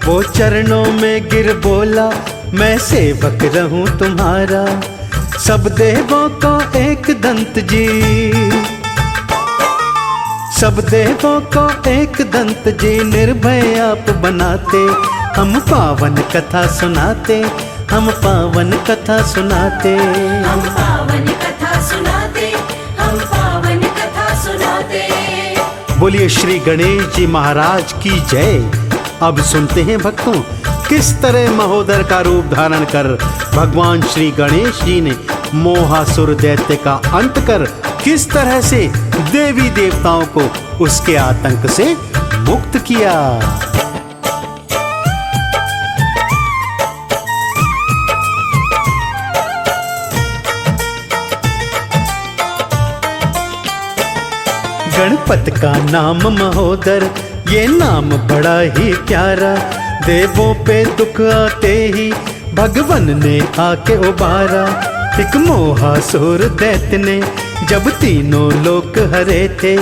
वो चरणों में गिर बोला, मैं सेवक रहूं तुम्हारा। सब देवों को एक दंत जी, सब देवों को एक दंत जी, निर्भय आप बनाते, हम पावन कथा सुनाते, हम पावन कथा सुनाते। हम पावन कथा सुनाते, हम पावन कथा सुनाते। बोलिए श्री गणेश जी महाराज की जय। अब सुनते हैं भक्तों, किस तरह महोदर का रूप धारण कर भगवान श्री गणेश जी ने मोहासुर दैत्य का अंत कर किस तरह से देवी देवताओं को उसके आतंक से मुक्त किया। गणपत का नाम महोदर, ये नाम बड़ा ही प्यारा, देवों पे दुख आते ही भगवन ने आके उबारा। एक मोहासुर दैत्य ने जब तीनों लोक हरे थे,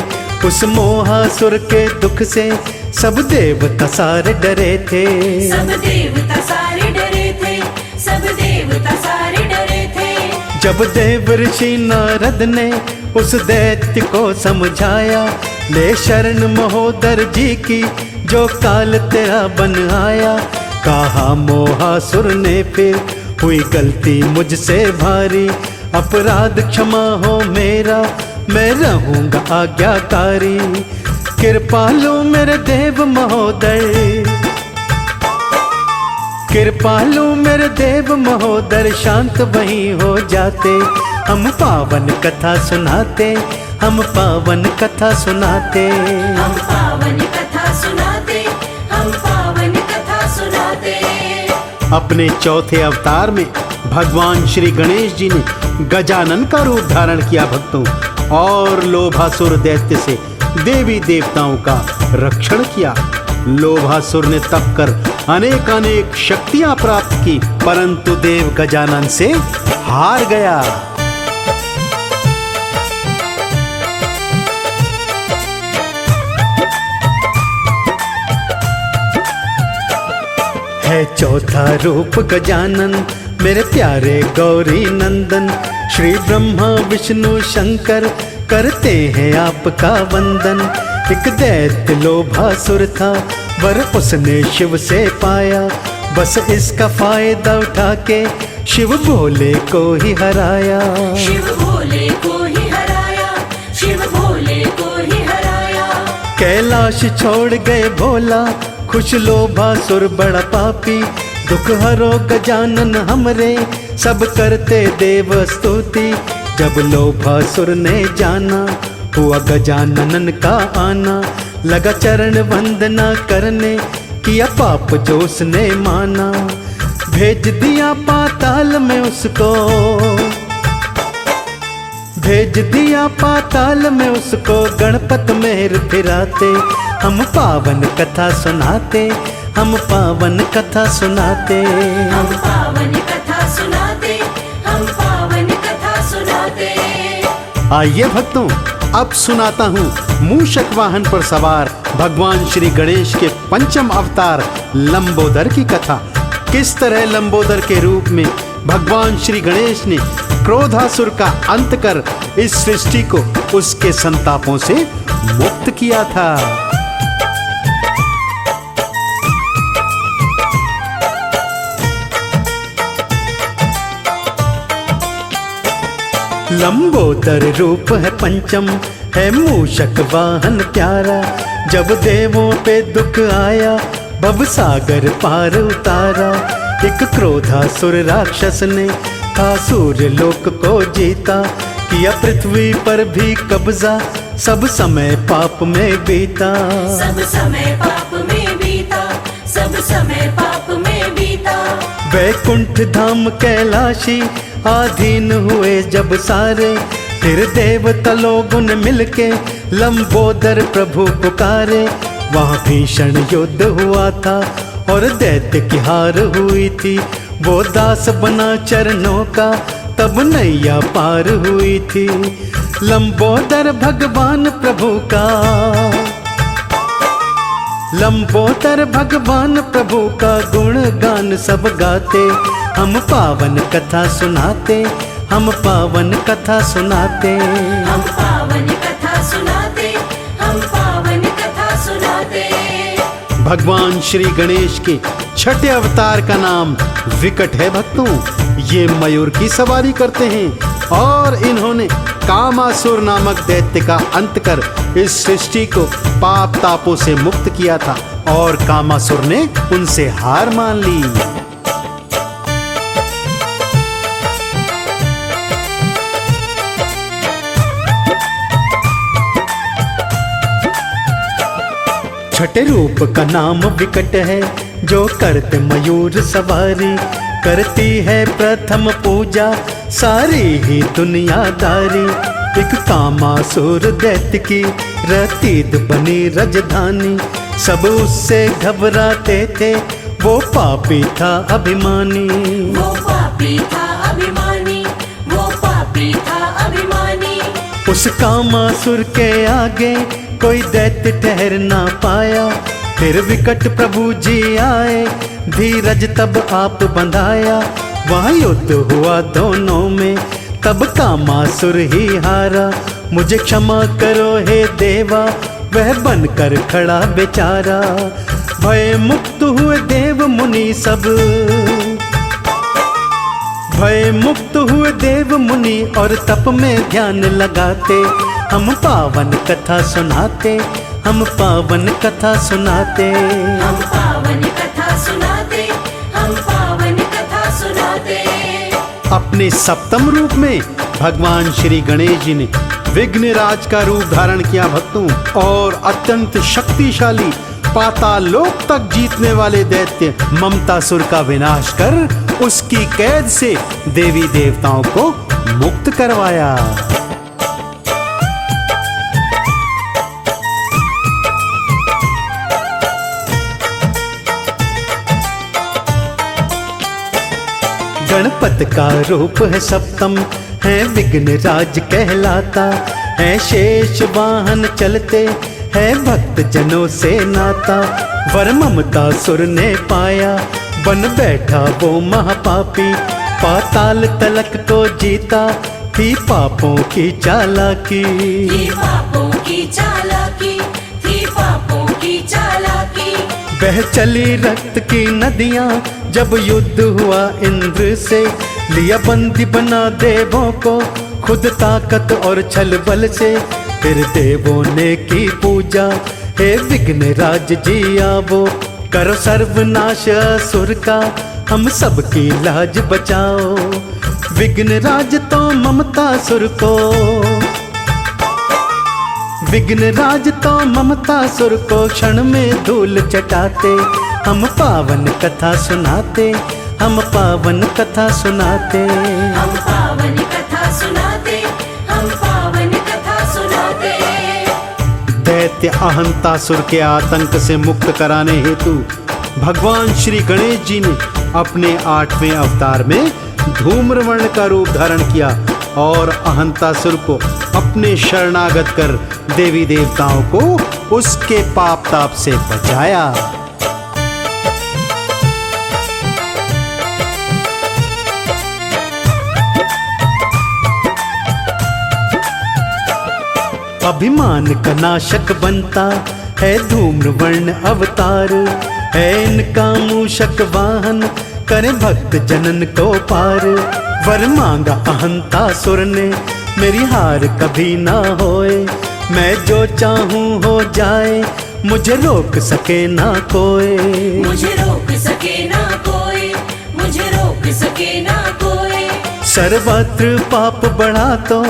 उस मोहासुर के दुख से सब देवता सारे डरे थे। सब देवता सारे डरे थे, सब देवता सारे डरे थे। जब देव ऋषि नारद ने उस दैत्य को समझाया, ले शरण महोदर जी की जो काल तेरा बन आया। कहा मोहासुर ने फिर हुई गलती मुझसे भारी, अपराध क्षमा हो मेरा, मैं रहूंगा आज्ञाकारी। कृपालु मेरे देव महोदय, कृपालु मेरे देव महोदर, शांत वहीं हो जाते, हम पावन कथा सुनाते, हम पावन कथा सुनाते। हम पावन कथा सुनाते, हम पावन कथा सुनाते। अपने चौथे अवतार में भगवान श्री गणेश जी ने गजानन का रूप धारण किया भक्तों, और लोभासुर दैत्य से देवी देवताओं का रक्षण किया। लोभासुर ने तप कर अनेक अनेक शक्तियां प्राप्त की, परंतु देव गजानन से हार गया। है चौथा रूप गजानन, मेरे प्यारे गौरी नंदन, श्री ब्रह्मा विष्णु शंकर करते हैं आपका वंदन। एक दैत्य लोभासुर था, वर उसने शिव से पाया, बस इसका फायदा उठा के शिव भोले को ही हराया। शिव भोले को ही हराया, शिव भोले को ही हराया। कैलाश छोड़ गए भोला, खुश लोभासुर बड़ा पापी। दुख हरो गजानन हमरे, सब करते देव स्तुति। जब लोभासुर ने जाना हुआ गजानन का आना, लगा चरण वंदना करने, किया पाप जो उसने माना। भेज दिया पाताल में उसको, भेज दिया पाताल में उसको। गणपत मेहर फिराते, हम पावन कथा सुनाते, हम पावन कथा सुनाते। हम पावन कथा सुनाते, हम पावन कथा सुनाते। आइए भक्तों, अब सुनाता हूँ मूषक वाहन पर सवार भगवान श्री गणेश के पंचम अवतार लंबोदर की कथा। किस तरह लंबोदर के रूप में भगवान श्री गणेश ने क्रोधासुर का अंत कर इस सृष्टि को उसके संतापों से मुक्त किया था। लंबोदर रूप है पंचम, है मूषक वाहन प्यारा। जब देवों पे दुख आया, भव सागर पार उतारा। एक क्रोधासुर राक्षस ने था सूर्य लोक को जीता, किया पृथ्वी पर भी कब्जा, सब समय पाप में बीता। सब समय पाप में बीता, सब समय पाप में बीता। वैकुंठ धाम कैलाशी आधीन हुए जब सारे, फिर देवता लोगों ने मिलके लंबोदर प्रभु पुकारे। वहाँ भीषण युद्ध हुआ था और दैत्य की हार हुई थी। वो दास बना चरणों का, तब नैया पार हुई थी। लंबोदर भगवान प्रभु का, लंबोदर भगवान प्रभु का गुण गान सब गाते। हम पावन कथा सुनाते, हम पावन कथा सुनाते। हम पावन कथा सुनाते, हम पावन कथा सुनाते। भगवान श्री गणेश के छठे अवतार का नाम विकट है भक्तों। ये मयूर की सवारी करते हैं और इन्होंने कामासुर नामक दैत्य का अंत कर इस सृष्टि को पाप तापों से मुक्त किया था और कामासुर ने उनसे हार मान ली। छठे रूप का नाम विकट है, जो करते मयूर सवारी। करती है प्रथम पूजा सारी ही दुनियादारी। एक कामासुर दैत्य की रतीद बनी राजधानी। सब उससे घबराते थे, वो पापी था अभिमानी। वो पापी था अभिमानी, वो पापी था अभिमानी। उस कामासुर के आगे कोई दैत्य ठहर ना पाया। फिर विकट प्रभु जी आए, धीरज तब आप बंधाया। वहाँ युद्ध हुआ दोनों में, तब कामासुर ही हारा। मुझे क्षमा करो हे देवा, वह बनकर खड़ा बेचारा। भय मुक्त हुए देव मुनि सब, भय मुक्त हुए देव मुनि और तप में ध्यान लगाते। हम पावन कथा सुनाते, हम पावन कथा सुनाते। हम पावन कथा सुनाते, हम पावन कथा सुनाते। अपने सप्तम रूप में भगवान श्री गणेश जी ने विघ्नराज का रूप धारण किया भक्तों, और अत्यंत शक्तिशाली पाताल लोक तक जीतने वाले दैत्य ममतासुर का विनाश कर उसकी कैद से देवी देवताओं को मुक्त करवाया। गणपत का रूप है सप्तम, है विघ्नराज कहलाता। है शेष वाहन चलते, है भक्त जनों से नाता। वर ममतासुर ने पाया, बन बैठा वो महापापी। पाताल तलक को जीता, थी पापों की चालाकी। थी पापों की चालाकी, थी पापों की चालाकी। बह चली रक्त की नदियाँ, जब युद्ध हुआ इंद्र से, लिया बंदी बना देवों को, खुद ताकत और छल बल से। फिर देवों ने की पूजा, हे विघ्नराज जी आवो, करो सर्वनाश असुर का, हम सबकी लाज बचाओ। विघ्नराज तो ममतासुर को, विघ्नराज तो ममतासुर को क्षण में धूल चटाते। हम पावन कथा सुनाते, हम पावन कथा सुनाते। हम पावन कथा सुनाते, हम पावन कथा सुनाते। दैत्य अहंतासुर के आतंक से मुक्त कराने हेतु भगवान श्री गणेश जी ने अपने 8वें अवतार में धूम्रवर्ण का रूप धारण किया और अहंतासुर को अपने शरणागत कर देवी देवताओं को उसके पाप ताप से बचाया। अभिमान का नाशक बनता है धूम्रवर्ण अवतार, है इनका मूषक वाहन, करे भक्त जनन को पार। वर मांगा अहंतासुर ने, मेरी हार कभी ना होए, मैं जो चाहूं हो जाए, मुझे रोक सके ना कोई। मुझे रोक सके ना कोई, मुझे रोक सके ना कोई। सर्वत्र पाप बढ़ा तो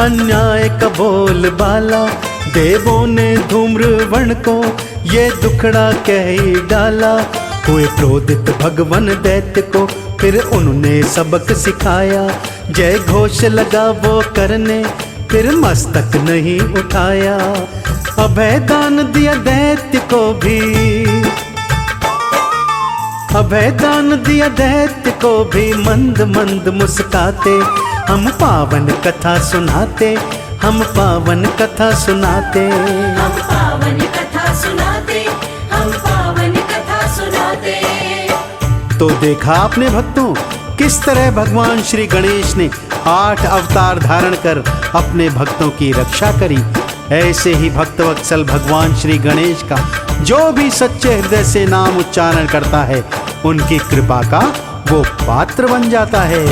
अन्याय का बोल बाला, देवों ने धूम्रवर्ण को ये दुखड़ा कह ही डाला। हुए क्रोधित भगवान दैत्य को, फिर उन्होंने सबक सिखाया। जय घोष लगा वो करने, फिर मस्तक नहीं उठाया। अभय दान दिया दैत्य को भी, अभय दान दिया दैत्य को भी, मंद मंद मुस्काते। हम पावन कथा सुनाते, हम पावन कथा सुनाते। हम पावन कथा सुनाते, हम पावन कथा सुनाते। तो देखा आपने भक्तों, किस तरह भगवान श्री गणेश ने 8 अवतार धारण कर अपने भक्तों की रक्षा करी। ऐसे ही भक्तवत्सल भगवान श्री गणेश का जो भी सच्चे हृदय से नाम उच्चारण करता है, उनकी कृपा का वो पात्र बन जाता है।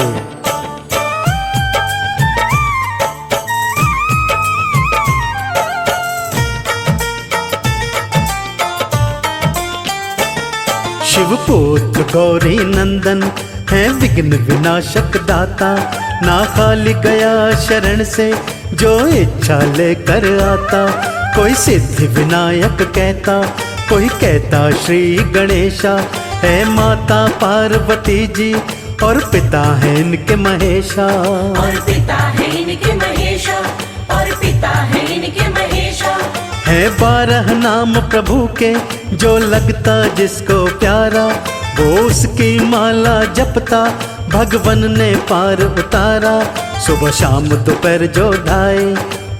शिवपुत्र गौरी नंदन है विघ्न विनाशक दाता, ना खाली गया शरण से जो इच्छा लेकर आता। कोई सिद्धि विनायक कहता, कोई कहता श्री गणेशा, है माता पार्वती जी और पिता है इनके महेशा। और पिता है इनके महेशा, और पिता है इनके महेशा। है 12 नाम प्रभु के, जो लगता जिसको प्यारा, वो उसकी माला जपता, भगवन ने पार उतारा। सुबह शाम दोपहर जो ढाए,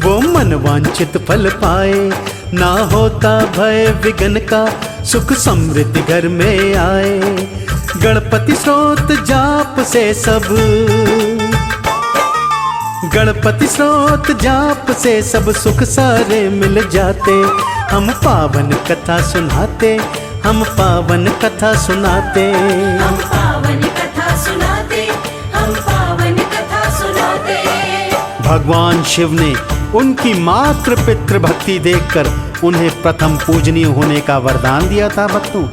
वो मन वांछित फल पाए। ना होता भय विघ्न का, सुख समृद्धि घर में आए। गणपति स्रोत जाप से सब, गणपति स्रोत जाप से सब सुख सारे मिल जाते। हम पावन कथा सुनाते, हम पावन कथा सुनाते। हम पावन कथा सुनाते, हम पावन कथा सुनाते। भगवान शिव ने उनकी मातृ पितृ भक्ति देखकर उन्हें प्रथम पूजनीय होने का वरदान दिया था भक्तों।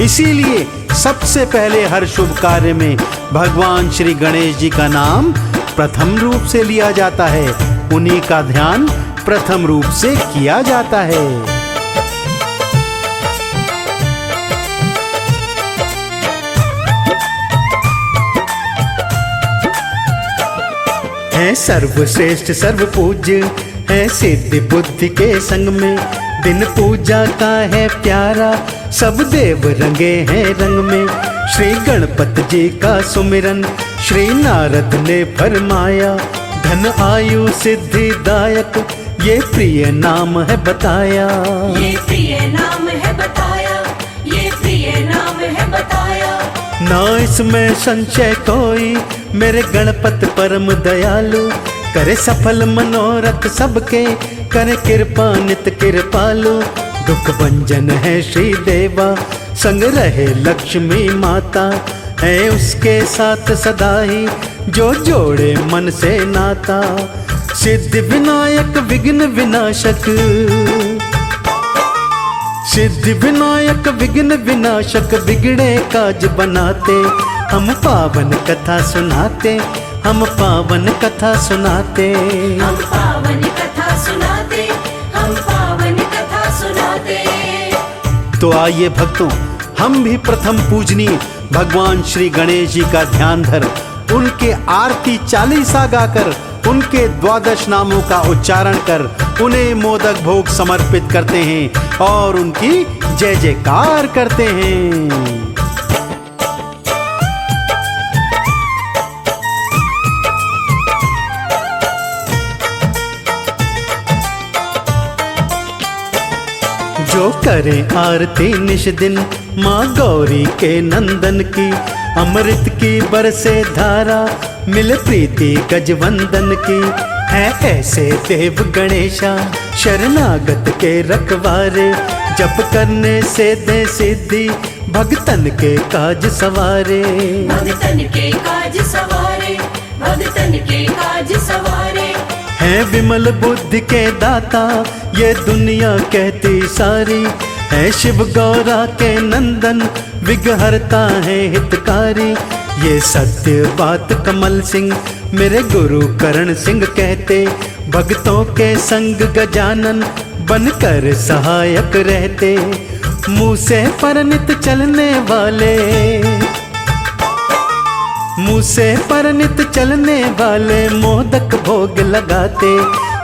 इसीलिए सबसे पहले हर शुभ कार्य में भगवान श्री गणेश जी का नाम प्रथम रूप से लिया जाता है, उन्हीं का ध्यान प्रथम रूप से किया जाता है। है सर्वश्रेष्ठ सर्वपूज्य, है सिद्धि बुद्धि के संग में। दिन पूजा का है प्यारा, सब देव रंगे हैं रंग में। श्री गणपति जी का सुमिरन श्री नारद ने फरमाया। धन आयु सिद्धि दायक ये प्रिय नाम है बताया। ये प्रिय नाम है बताया, ये प्रिय नाम है बताया। ना इसमें संशय कोई, मेरे गणपति परम दयालु। करे सफल मनोरथ सबके, करे कृपा नित कृपालु। दुख भंजन है श्री देवा, संग रहे लक्ष्मी माता। है उसके साथ सदा ही जो जोड़े मन से नाता। सिद्धि विनायक विघ्न विनाशक, सिद्धि विनायक विघ्न विनाशक, बिगड़े काज बनाते। हम पावन कथा सुनाते, हम पावन कथा सुनाते। हम पावन कथा सुनाते, हम पावन कथा सुनाते। तो आइए भक्तों, हम भी प्रथम पूजनीय भगवान श्री गणेश जी का ध्यान धर उनके आरती चालीसा गाकर, उनके 12 नामों का उच्चारण कर, उन्हें मोदक भोग समर्पित करते हैं और उनकी जय जयकार करते हैं। जो करे आरती निश दिन माँ गौरी के नंदन की, अमृत की बरसे धारा मिल प्रीति गजवंदन की। है ऐसे देव गणेशा शरणागत के रखवारे, जप करने से दे सिद्धि भगतन के काज सवारे। भगतन के काज सवारे, भगतन के काज सवारे। है विमल बुद्धि के दाता ये दुनिया कहती सारी। है शिव गौरा के नंदन विघहरता है हितकारी। ये सत्य बात कमल सिंह मेरे गुरु करण सिंह कहते। भक्तों के संग गजानन बनकर सहायक रहते। मुँह से परनित चलने वाले, मुँह से परनित चलने वाले मोदक भोग लगाते।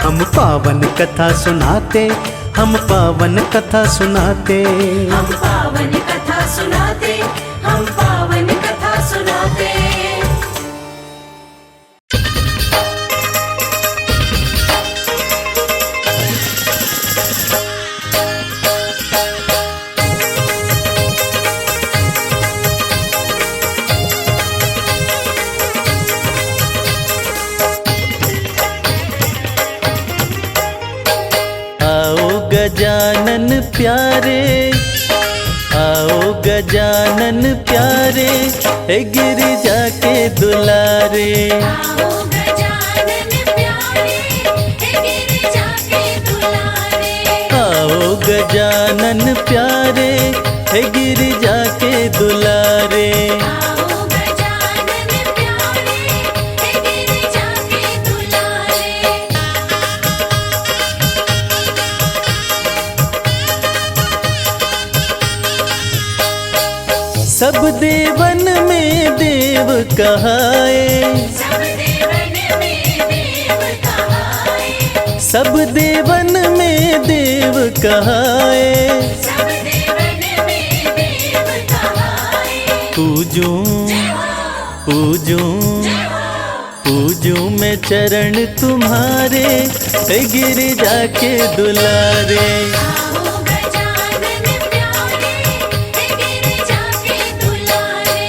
हम पावन कथा सुनाते, हम पावन कथा सुनाते। हम पावन कथा सुनाते, हम पावन कथा सुनाते। गजानन प्यारे, आओ गजानन प्यारे, हे गिरिजा के दुलारे। आओ गजानन प्यारे, हे गिरिजा के दुलारे। आओ गजानन प्यारे, हे गिरिजा के दुलारे। आओ गजानन प्यारे, हे गिरिजा के दुलारे। सब देवन में देव कहाए, सब देवन में देव कहाए। सब देवन में देव कहाए। सब देवन में देव कहाए। पूजूं पूजूं पूजूं मैं चरण तुम्हारे, हे गिरिजा के दुलारे। आओ गजानन प्यारे, हे गिरिजा के दुलारे।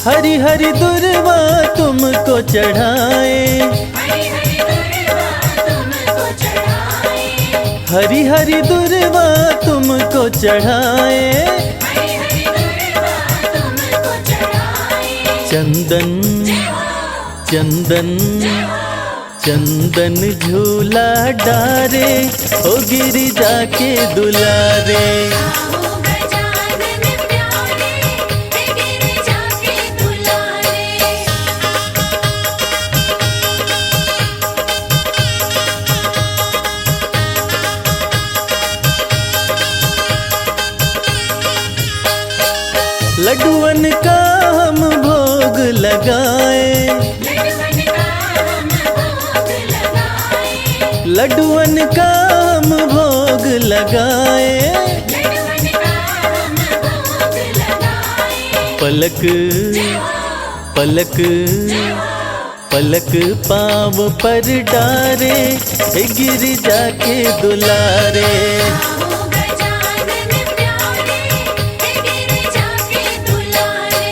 हरि हरि दुर्वा तुमको चढ़ाए, हरि हरि दुर्वा तुमको चढ़ाए। हरि हरि दुर्वा तुमको चढ़ाए। हरि हरि दुर्वा तुमको चढ़ाए। चंदन चंदन चंदन झूला डारे, ओ गिरिजा के दुलारे। आओ गजानन प्यारे, हे गिरिजा के दुलारे। लड्डुअन का हम भोग लगाए, लड्डुअन का हम भोग लगाए। लड्डुअन का हम भोग लगाए। लड्डुअन का हम भोग लगाए। पलक पलक पलक पाँव पर डारे, हे गिरिजा के दुलारे। आओ गजानन प्यारे, हे गिरिजा के दुलारे।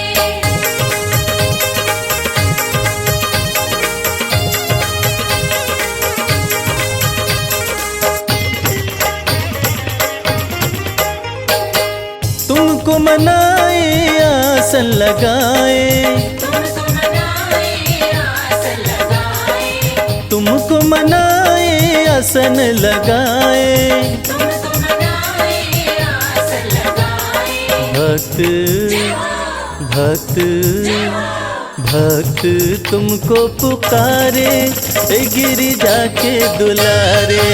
आसन लगाए, तुमको मनाए आसन लगाए। भक्त भक्त भक्त तुमको पुकारे, गिरिजा के दुलारे।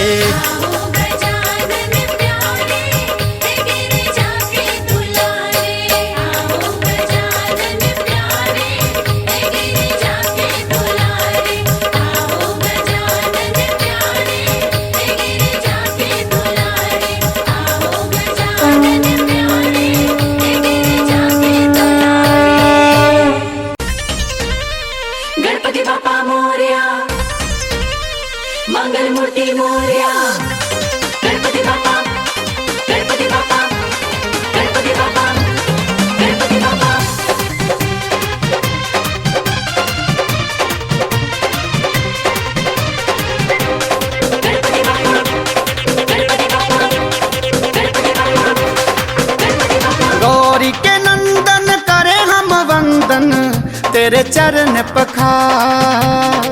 गणपति बाप्पा मोरया, मंगल मूर्ति मोरया। गणपति बाप्पा, गणपति बाप्पा, गणपति बाप्पा, गणपति बाप्पा। गणपति बाप्पा, गणपति बाप्पा, गणपति बाप्पा, गणपति बाप्पा। गौरी के नंदन करे हम वंदन, तेरे चरण पखार।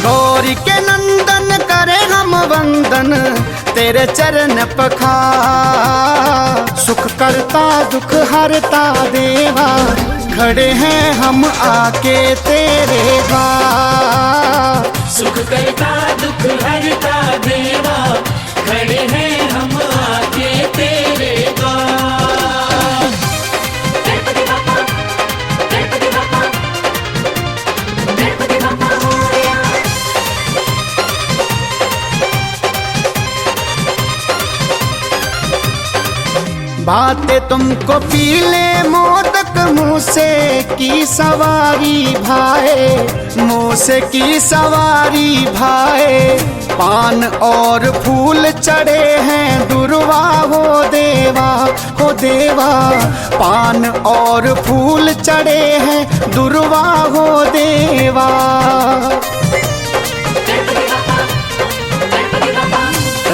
गौरी के नंदन करे हम वंदन, तेरे चरण पखार। सुख करता दुख हरता देवा, खड़े हैं हम आके तेरे द्वार। सुख करता दुख हरता देवा, खड़े हैं हम आके तेरे द्वार। गणपति बाप्पा, गणपति बाप्पा, गणपति बाप्पा मोरया। बातें तुमको पीले मोदक मुँह से की सवारी भाए, मुँह से की सवारी भाए। पान और फूल चढ़े हैं दुर्वा हो देवा, हो देवा। पान और फूल चढ़े हैं दुर्वा हो देवा।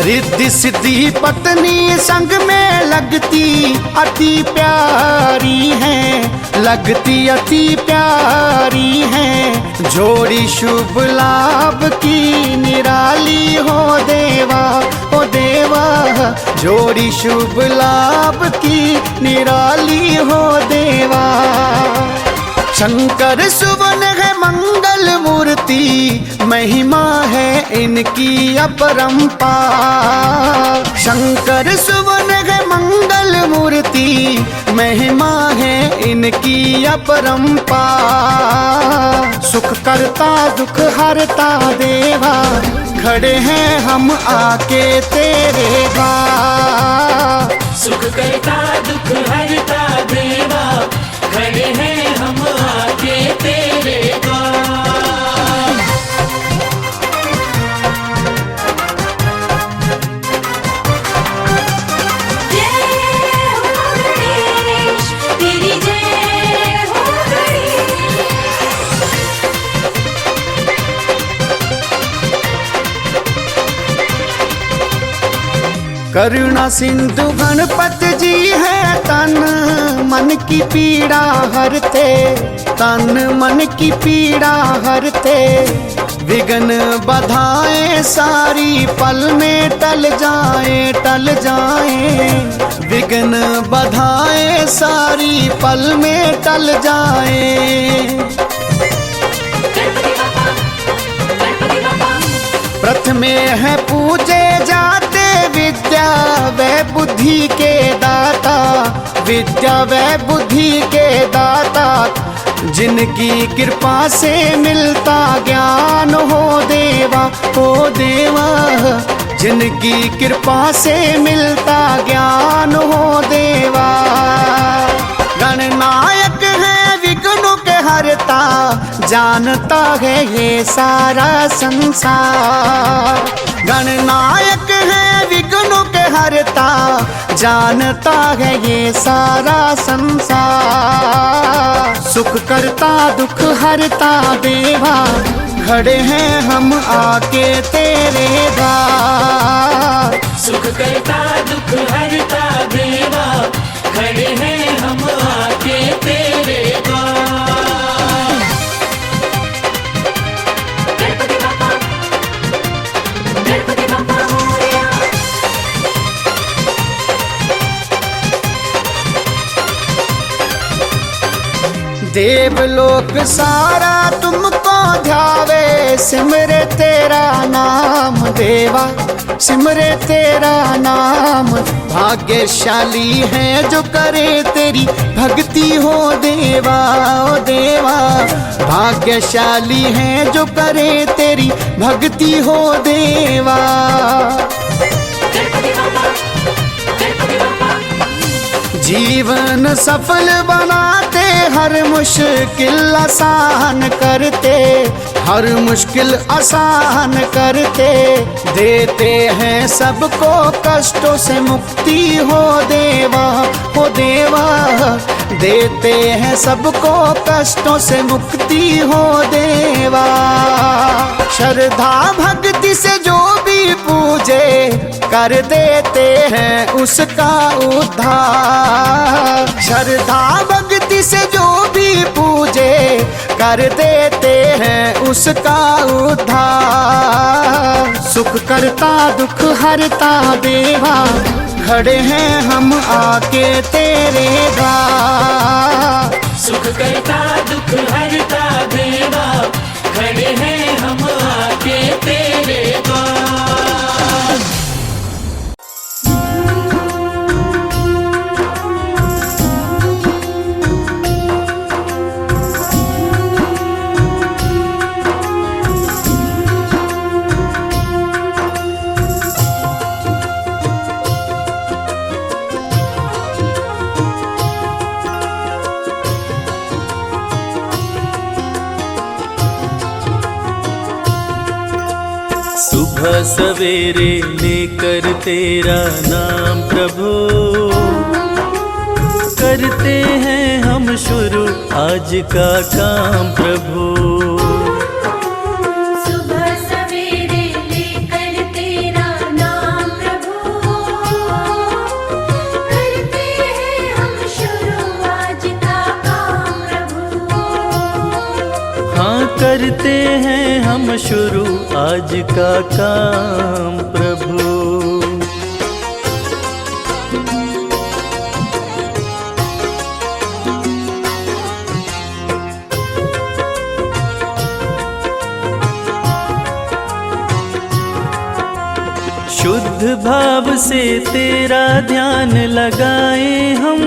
रिद्धि सिद्धि पत्नी संग में लगती अति प्यारी है, लगती अति प्यारी है। जोड़ी शुभ लाभ की निराली हो देवा, हो देवा। जोड़ी शुभ लाभ की निराली हो देवा। शंकर सुवन है मंगल मूर्ति, महिमा है इनकी अपरंपार। शंकर सुवन है मंगल मूर्ति, महिमा है इनकी अपरंपार। सुख करता दुख हरता देवा, खड़े हैं हम आके तेरे द्वार। सुख करता दुख हरता देवा, खड़े हैं हम आके तेरे द्वार। जय हो गणेश, तेरी जय हो गणेश। करुणा सिंधु गणपति जी है, तन मन की पीड़ा हरते, तन मन की पीड़ा हरते। विघ्न बाधाएं सारी पल में टल जाए, टल जाए। विघ्न बाधाएं सारी पल में टल जाए। प्रथमे है पूजे जाते विद्या व बुद्धि के दाता, विद्या व बुद्धि के दाता। जिनकी कृपा से मिलता ज्ञान हो देवा, हो देवा। जिनकी कृपा से मिलता ज्ञान हो देवा। गणनायक है विघ्नों के हरता, जानता है ये सारा संसार। गणनायक है विघ्नों के हरता, जानता है ये सारा संसार। सुख करता दुख हरता देवा, खड़े हैं हम आके तेरे द्वार। सुख करता दुख हरता देवा, खड़े हैं हम आके तेरे द्वार। गणपति बाप्पा, गणपति बाप्पा मोरया। देवलोक सारा तुमको ध्यावे, सिमरे तेरा नाम देवा, सिमरे तेरा नाम। भाग्यशाली है जो करे तेरी भक्ति हो देवा, ओ देवा। भाग्यशाली है जो करे तेरी भक्ति हो देवा। गणपति बाप्पा, गणपति बाप्पा। जीवन सफल बनाते, हर मुश्किल आसान करते, हर मुश्किल आसान करते। देते हैं सबको कष्टों से मुक्ति हो देवा, हो देवा। देते हैं सबको कष्टों से मुक्ति हो देवा। श्रद्धा भक्ति से जो भी पूजे, कर देते हैं उसका उद्धार। श्रद्धा भक्ति से जो भी पूजे, कर देते हैं उसका उद्धार। सुख करता दुख हरता देवा, खड़े हैं हम आके तेरे द्वार। सुख करता दुख हरता देवा, खड़े हैं हम आके तेरे द्वार। सुबह सवेरे लेकर तेरा नाम प्रभु, करते हैं हम शुरू आज का काम प्रभु। सुबह सवेरे लेकर तेरा नाम प्रभु, करते हैं हम शुरू आज का काम प्रभु। हाँ करते हैं हम शुरू आज का काम प्रभु। शुद्ध भाव से तेरा ध्यान लगाए हम,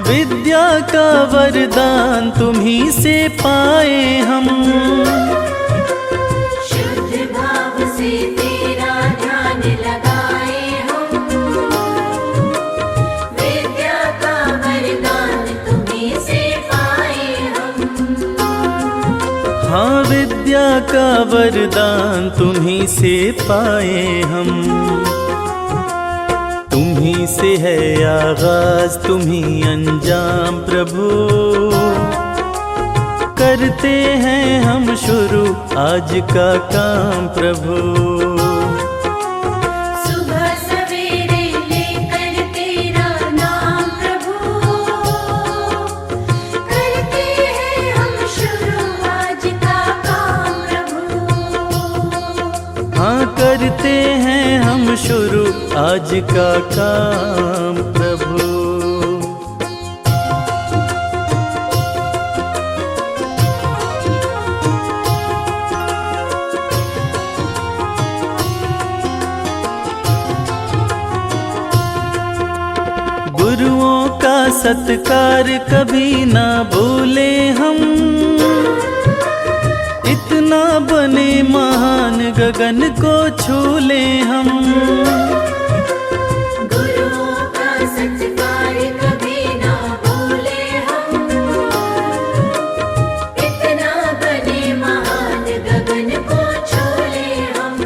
विद्या का वरदान तुम्ही से पाए हम। शुद्ध भाव से तेरा ध्यान लगाए हम, विद्या का वरदान तुम्हीं से पाए हम। हाँ विद्या का वरदान तुम्ही से पाए हम। तुम्ही से है आगाज तुम्ही अंजाम प्रभु, करते हैं हम शुरू आज का काम प्रभु। सुबह सवेरे लेकर तेरा नाम प्रभु, करते हैं हम शुरू आज का काम प्रभु। हाँ करते हैं हम शुरू आज का काम प्रभु। गुरुओं का सत्कार कभी ना भूले हम, इतना बने महान गगन को छूले हम। गुरुओं का सत्कार कभी ना भूले हम, इतना बने महान गगन को छूले हम।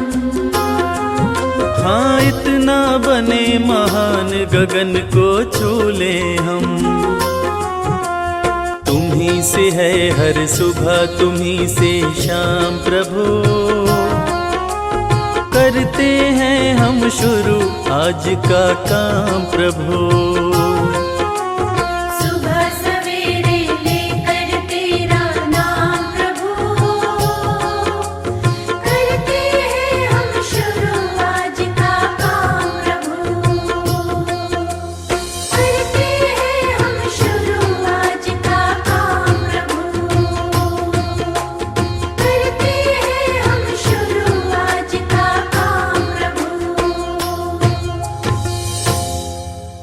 हाँ इतना बने महान गगन को छूले हम। तुम्ही से है हर सुबह तुम्ही से शाम प्रभु, करते करते हैं हम शुरू आज का काम प्रभु।